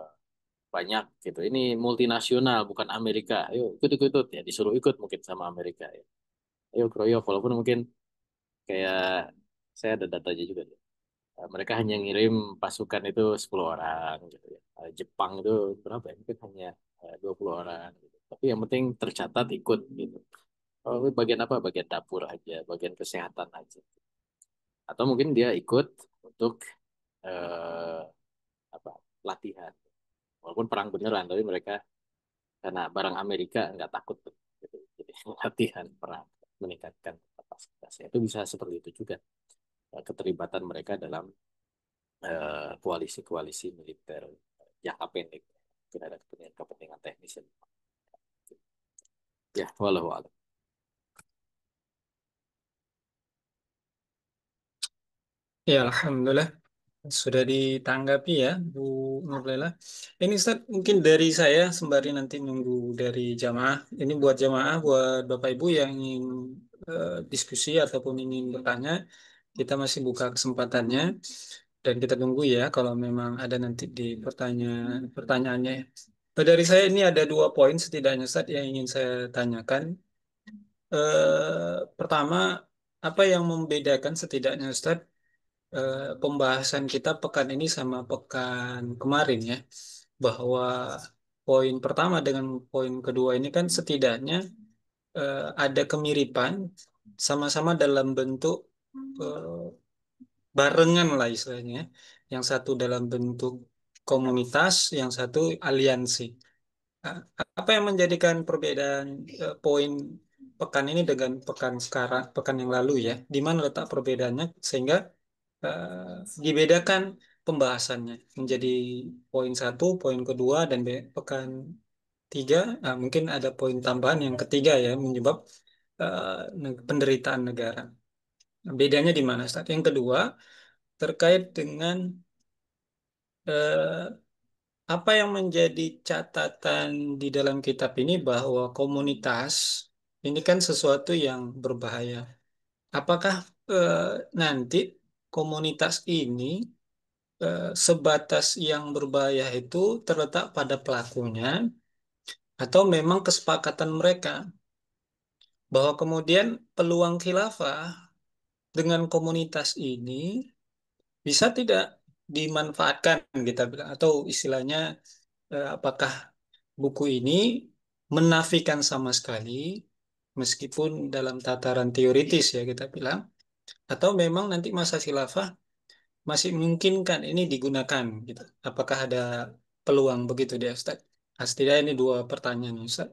banyak gitu. Ini multinasional bukan Amerika. Ayo ikut-ikut ya, disuruh ikut mungkin sama Amerika ya. Ayo kroyok walaupun mungkin kayak saya ada datanya juga. Mereka hanya ngirim pasukan itu 10 orang gitu ya. Jepang itu berapa ya? Mungkin hanya 20 orang gitu. Tapi yang penting tercatat ikut gitu. Oh, bagian apa? Bagian dapur aja, bagian kesehatan aja. Atau mungkin dia ikut untuk eh, apa? Latihan. Walaupun perang beneran, tapi mereka karena barang Amerika nggak takut tuh, gitu. Jadi latihan perang meningkatkan kapasitasnya. Itu bisa seperti itu juga. Keterlibatan mereka dalam koalisi-koalisi militer jangka pendek. Mungkin ada kepentingan teknis. Ya, walau alam. Ya, Alhamdulillah sudah ditanggapi ya, Bu Nurlela. Ini Ustaz, mungkin dari saya sembari nanti nunggu dari jamaah. Ini buat jamaah, buat Bapak Ibu yang ingin diskusi ataupun ingin bertanya, kita masih buka kesempatannya dan kita tunggu ya kalau memang ada nanti di pertanyaannya. Dari saya ini ada dua poin setidaknya Ustaz yang ingin saya tanyakan. Pertama, apa yang membedakan setidaknya Ustaz pembahasan kita pekan ini sama pekan kemarin ya, bahwa poin pertama dengan poin kedua ini kan setidaknya ada kemiripan, sama-sama dalam bentuk eh, barengan lah istilahnya. Yang satu dalam bentuk komunitas, yang satu aliansi. Nah, apa yang menjadikan perbedaan poin pekan ini dengan pekan sekarang, pekan yang lalu ya? Di mana letak perbedaannya sehingga dibedakan pembahasannya menjadi poin satu, poin kedua, dan pekan tiga. Nah, mungkin ada poin tambahan yang ketiga ya, menyebab penderitaan negara. Bedanya di mana, Ustaz? Yang kedua, terkait dengan eh, apa yang menjadi catatan di dalam kitab ini bahwa komunitas ini kan sesuatu yang berbahaya. Apakah eh, nanti komunitas ini sebatas yang berbahaya itu terletak pada pelakunya atau memang kesepakatan mereka bahwa kemudian peluang khilafah dengan komunitas ini bisa tidak dimanfaatkan kita bilang atau istilahnya apakah buku ini menafikan sama sekali meskipun dalam tataran teoritis ya kita bilang atau memang nanti masa khilafah masih memungkinkan ini digunakan gitu. Apakah ada peluang begitu dia Ustaz? Setidaknya ini dua pertanyaan Ustaz.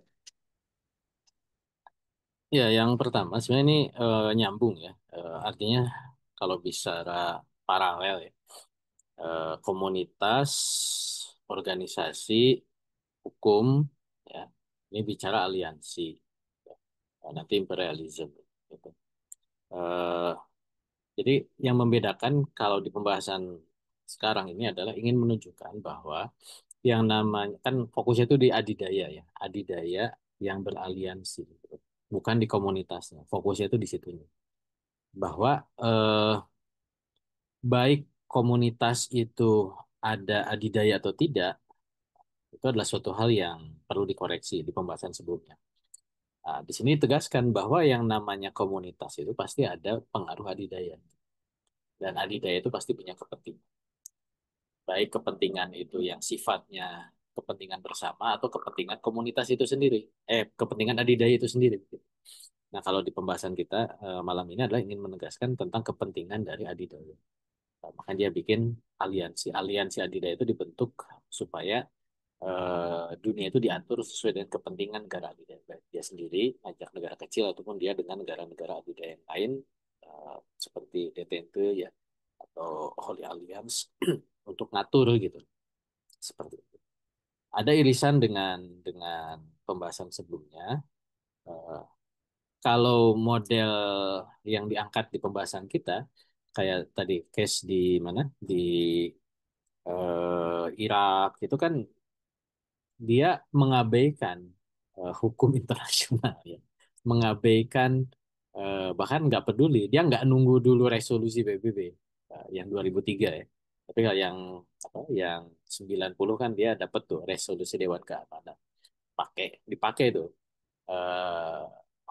Ya, yang pertama sebenarnya ini nyambung ya. Artinya kalau bicara paralel ya, komunitas, organisasi, hukum, ya, ini bicara aliansi, nanti imperialisme. Gitu. Eh, jadi yang membedakan kalau di pembahasan sekarang ini adalah ingin menunjukkan bahwa yang namanya kan fokusnya itu di adidaya ya, adidaya yang beraliansi, gitu. Bukan di komunitasnya. Fokusnya itu di situ bahwa baik komunitas itu ada adidaya atau tidak, itu adalah suatu hal yang perlu dikoreksi di pembahasan sebelumnya. Nah, di sini tegaskan bahwa yang namanya komunitas itu pasti ada pengaruh adidaya. Dan adidaya itu pasti punya kepentingan. Baik kepentingan itu yang sifatnya kepentingan bersama atau kepentingan komunitas itu sendiri. Kepentingan adidaya itu sendiri. Nah, kalau di pembahasan kita malam ini adalah ingin menegaskan tentang kepentingan dari adidaya. Nah, makanya dia bikin aliansi. Aliansi adidaya itu dibentuk supaya dunia itu diatur sesuai dengan kepentingan negara adidaya. Baik dia sendiri, ajak negara kecil, ataupun dia dengan negara-negara adidaya yang lain, seperti DTNT ya, atau Holy Alliance, untuk ngatur gitu. Seperti itu. Ada irisan dengan pembahasan sebelumnya. Eh, Kalau model yang diangkat di pembahasan kita, kayak tadi case di mana di Irak itu kan dia mengabaikan hukum internasional ya, mengabaikan bahkan nggak peduli, dia nggak nunggu dulu resolusi PBB yang 2003 ya, tapi kalau yang apa yang 90 kan dia dapat tuh resolusi Dewan Keamanan, dipakai tuh eh,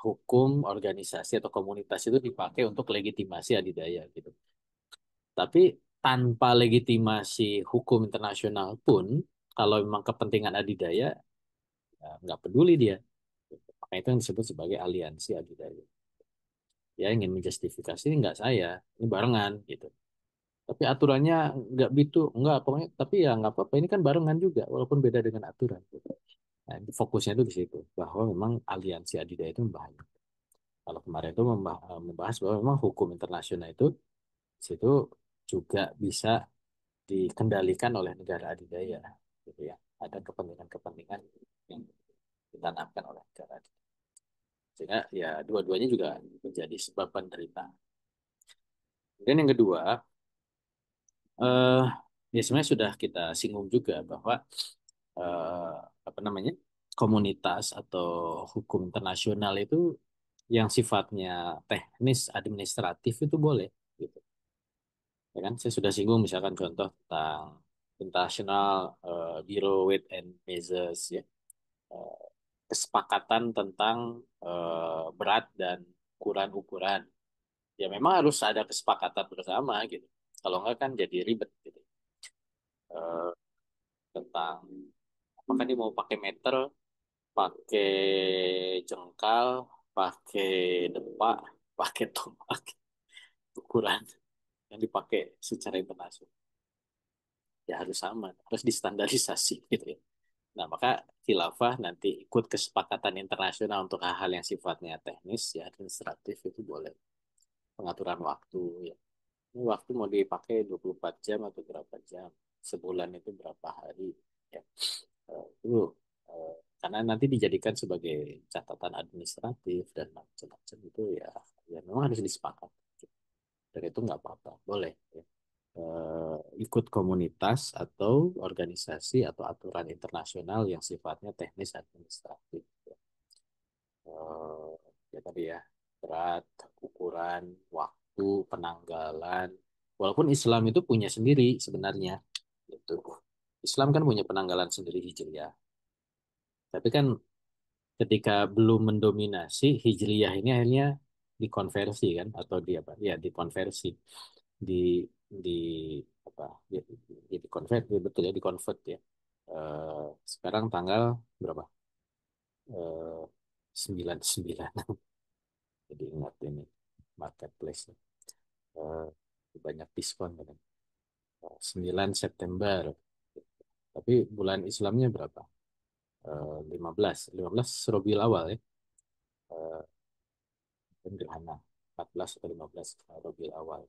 hukum organisasi atau komunitas itu dipakai untuk legitimasi adidaya gitu. Tapi tanpa legitimasi hukum internasional pun, kalau memang kepentingan adidaya, ya nggak peduli dia. Makanya itu yang disebut sebagai aliansi adidaya. Ya ingin menjustifikasi nggak saya, ini barengan gitu. Tapi aturannya nggak gitu, nggak pokoknya. Tapi ya nggak apa-apa, ini kan barengan juga, walaupun beda dengan aturan. Gitu. Nah, fokusnya itu di situ, bahwa memang aliansi adidaya itu berbahaya. Kalau kemarin itu membahas bahwa memang hukum internasional itu di situ juga bisa dikendalikan oleh negara adidaya, gitu ya. Ada kepentingan-kepentingan yang ditanamkan oleh negara adidaya. Sehingga ya dua-duanya juga menjadi sebab penderitaan. Kemudian yang kedua, eh, ya sebenarnya sudah kita singgung juga bahwa eh, apa namanya komunitas atau hukum internasional itu yang sifatnya teknis administratif itu boleh, gitu. Ya kan, saya sudah singgung misalkan contoh tentang International Bureau Weight and Measures ya. Eh, Kesepakatan tentang berat dan ukuran-ukuran. Ya memang harus ada kesepakatan bersama gitu. Kalau enggak kan jadi ribet gitu. Eh, Tentang Apakah dia mau pakai meter, pakai jengkal, pakai depak, pakai tombak, ukuran yang dipakai secara internasional. Ya harus sama, harus distandarisasi gitu ya. Nah, maka khilafah nanti ikut kesepakatan internasional untuk hal-hal yang sifatnya teknis, ya administratif itu boleh. Pengaturan waktu, ya. Ini waktu mau dipakai 24 jam atau berapa jam, sebulan itu berapa hari, ya. Itu karena nanti dijadikan sebagai catatan administratif dan macam-macam itu ya, ya memang harus disepakati. Dan itu nggak apa-apa, boleh. Ya. Ikut komunitas atau organisasi atau aturan internasional yang sifatnya teknis administratif. Eh, ya tadi ya, berat, ukuran, waktu, penanggalan. Walaupun Islam itu punya sendiri sebenarnya, gitu. Islam kan punya penanggalan sendiri Hijriyah. Tapi kan ketika belum mendominasi Hijriyah ini akhirnya dikonversi kan atau di apa? Ya dikonversi di di apa? Ya, ya dikonvert, ya, betul ya dikonvert ya. Eh, sekarang tanggal berapa? 99. Jadi ingat ini marketplace. Eh, banyak diskon kan. 9 September. Tapi bulan Islamnya berapa? 15. 15 Rabiul Awal ya. Eh, dan gerhana 14 atau 15 Rabiul Awal.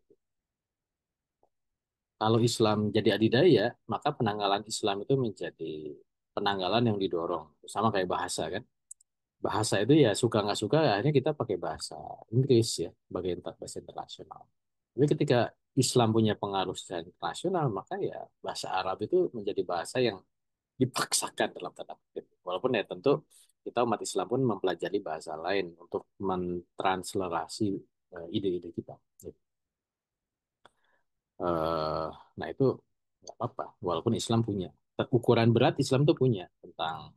Kalau Islam jadi adidaya, maka penanggalan Islam itu menjadi penanggalan yang didorong. Sama kayak bahasa kan. Bahasa itu ya suka nggak suka akhirnya kita pakai bahasa Inggris ya sebagai bahasa internasional. Tapi ketika Islam punya pengaruh secara internasional, maka ya bahasa Arab itu menjadi bahasa yang dipaksakan dalam tanda kutip. Walaupun ya tentu kita umat Islam pun mempelajari bahasa lain untuk mentransliterasi ide-ide kita. Eh, nah itu nggak apa-apa, walaupun Islam punya. Ukuran berat Islam tuh punya tentang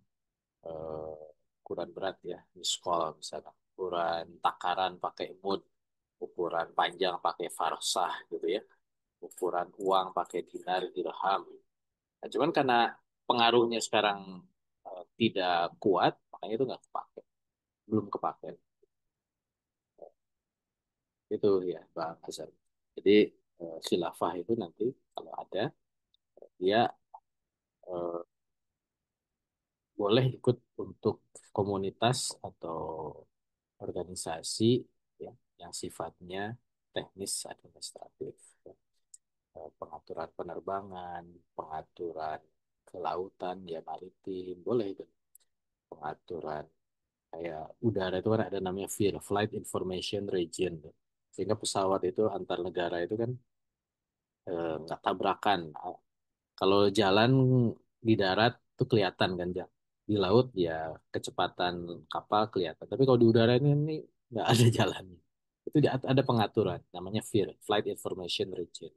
eh, ukuran berat ya, miskol misalnya, ukuran takaran pakai mud, ukuran panjang pakai farsah gitu ya, ukuran uang pakai dinar, dirham. Nah, cuman karena pengaruhnya sekarang tidak kuat, makanya itu nggak kepake, belum kepake. Itu ya, Bang Hasan. Jadi khilafah itu nanti kalau ada, dia eh, boleh ikut untuk komunitas atau organisasi ya, yang sifatnya teknis administratif. Ya. Pengaturan penerbangan, pengaturan kelautan, ya maritim, boleh itu. Pengaturan kayak udara itu kan ada namanya FIR, Flight Information Region. Sehingga pesawat itu antar negara itu kan nggak tabrakan. Kalau jalan di darat tuh kelihatan kan, di laut ya kecepatan kapal kelihatan. Tapi kalau di udara ini nggak ada jalannya. Itu ada pengaturan namanya FIR, Flight Information Region,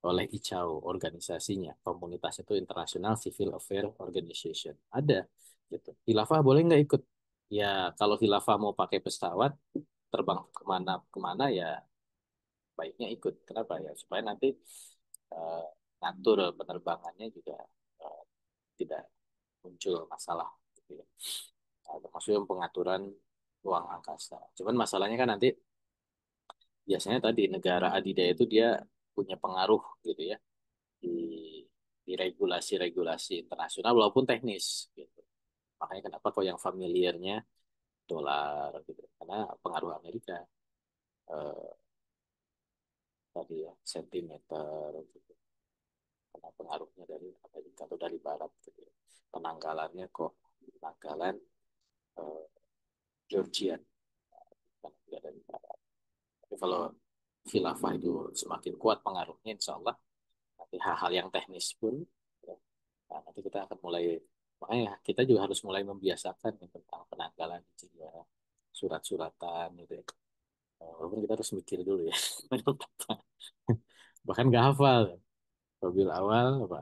oleh ICAO organisasinya. Komunitas itu International Civil Affairs Organization. Ada gitu. Khilafah boleh nggak ikut? Ya kalau khilafah mau pakai pesawat terbang kemana kemana ya baiknya ikut. Kenapa ya? Supaya nanti eh, ngatur penerbangannya juga eh, tidak muncul masalah gitu ya. Nah, termasuk yang pengaturan ruang angkasa. Cuman masalahnya kan nanti biasanya tadi negara adidaya itu dia punya pengaruh gitu ya di regulasi-regulasi internasional walaupun teknis gitu. Makanya kenapa kok yang familiarnya dolar gitu, karena pengaruh Amerika eh, tadi ya sentimeter gitu. Karena pengaruhnya dari Amerika atau dari Barat gitu ya. Penanggalannya kok penanggalan eh, Georgian kan tidak dari Barat. Tapi kalau khilafah itu semakin kuat pengaruhnya, insya Allah nanti hal-hal yang teknis pun ya, nah, nanti kita akan mulai, makanya kita juga harus mulai membiasakan ya, tentang penanggalan juga surat-suratan gitu ya. Walaupun kita harus mikir dulu ya. Bahkan gak hafal. Mobil awal apa?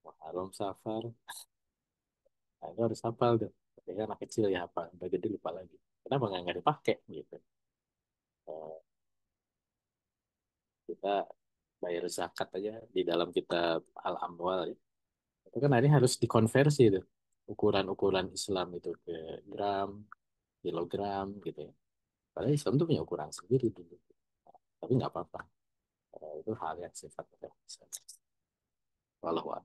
Muharram Safar. Nah, itu harus hafal tuh. Tapi kan anak kecil ya apa, udah gede lupa lagi. Kenapa nggak dipakai gitu? Eh, kita bayar zakat aja di dalam kitab Al-Amwal ya. Itu kan akhirnya harus dikonversi itu ukuran-ukuran Islam itu ke gram, kilogram gitu ya. Padahal Islam tuh punya ukuran sendiri dulu. Tapi nggak apa-apa. Itu hal yang sifatnya bisa. Walau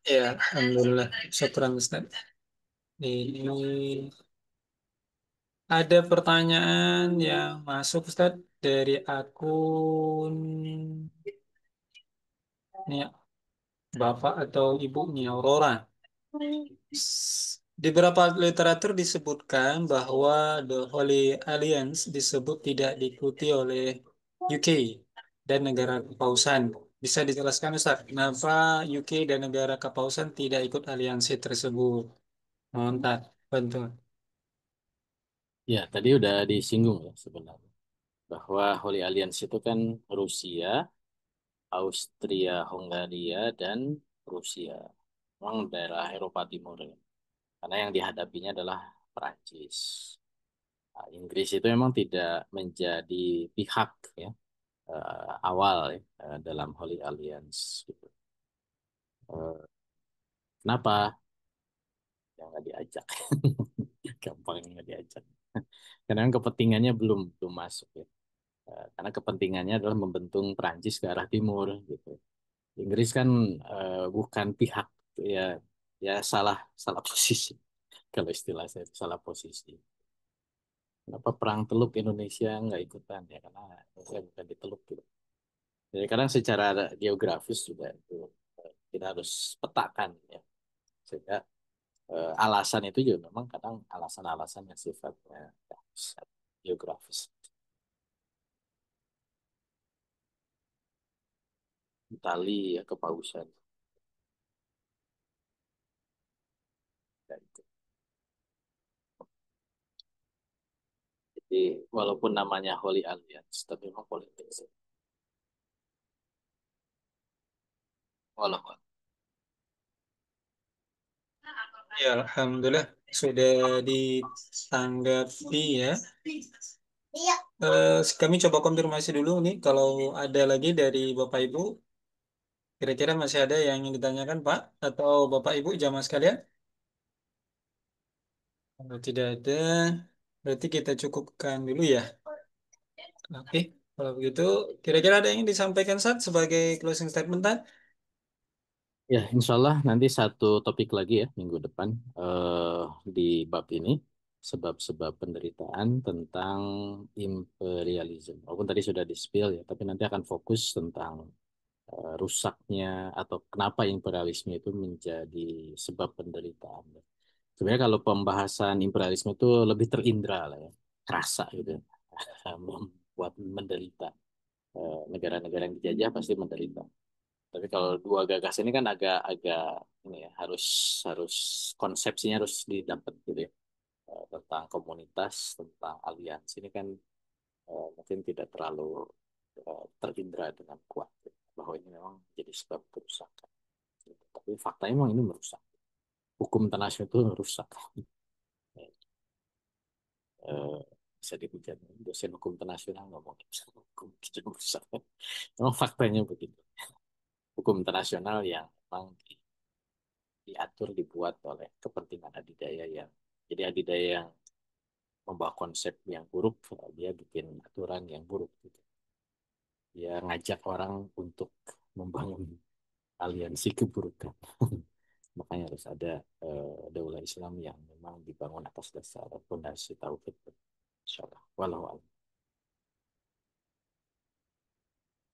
Ya, alhamdulillah. Syukran Ustaz. Ini ada pertanyaan yang masuk Ustaz dari akun nih, Bapak atau Ibu nih Aurora. Di beberapa literatur disebutkan bahwa The Holy Alliance disebut tidak diikuti oleh UK dan negara kepausan. Bisa dijelaskan Ustaz, kenapa UK dan negara kepausan tidak ikut aliansi tersebut? Mohon tak bantu. ya, tadi udah disinggung ya sebenarnya bahwa Holy Alliance itu kan Rusia, Austria, Hongaria, dan Rusia. Memang daerah Eropa Timur ya. Karena yang dihadapinya adalah Perancis. Nah, Inggris itu memang tidak menjadi pihak ya awal ya, dalam Holy Alliance gitu. Eh, Kenapa? Yang nggak diajak, gampang nggak diajak. Karena kan kepentingannya belum belum masuk ya. Karena kepentingannya adalah membentung Perancis ke arah timur gitu. Inggris kan bukan pihak ya, ya salah salah posisi kalau istilah saya itu salah posisi. Kenapa perang Teluk Indonesia nggak ikutan ya karena Indonesia bukan di Teluk gitu. Jadi kadang secara geografis juga itu kita harus petakan ya sehingga alasan itu juga memang kadang alasan-alasan yang sifatnya ya, geografis. Itali ya kepausan. Ya, itu. Jadi walaupun namanya Holy Alliance tapi memang politik sih. Walaupun Ya, alhamdulillah sudah ditanggapi ya. Kami coba konfirmasi dulu nih kalau ada lagi dari Bapak Ibu. Kira-kira masih ada yang ingin ditanyakan Pak atau Bapak Ibu jamaah sekalian? Kalau tidak ada, berarti kita cukupkan dulu ya. Oke, kalau begitu kira-kira ada yang ingin disampaikan saat sebagai closing statement Tan? ya, insya Allah nanti satu topik lagi ya minggu depan di bab ini sebab-sebab penderitaan tentang imperialisme. Walaupun tadi sudah di-spill ya, tapi nanti akan fokus tentang rusaknya atau kenapa imperialisme itu menjadi sebab penderitaan. Sebenarnya kalau pembahasan imperialisme itu lebih terindra lah ya, kerasa gitu, ya. Membuat menderita. Negara-negara yang dijajah pasti menderita. Tapi kalau dua gagasan ini kan agak-agak ini ya harus harus konsepsinya harus didapat gitu ya. Tentang komunitas, tentang aliansi ini kan mungkin tidak terlalu terindra dengan kuat ya. Bahwa ini memang jadi sebab kerusakan. Gitu. Tapi faktanya memang ini merusak. Hukum internasional itu merusak. Eh, Bisa dihujat dosen hukum internasional ngomong hukum itu merusak. Memang faktanya begitu. Hukum internasional yang memang diatur dibuat oleh kepentingan adidaya yang jadi adidaya yang membawa konsep yang buruk dia bikin aturan yang buruk gitu. Dia ngajak orang untuk membangun aliansi keburukan. Makanya harus ada daulah Islam yang memang dibangun atas dasar fondasi tauhid. Insyaallah. Walau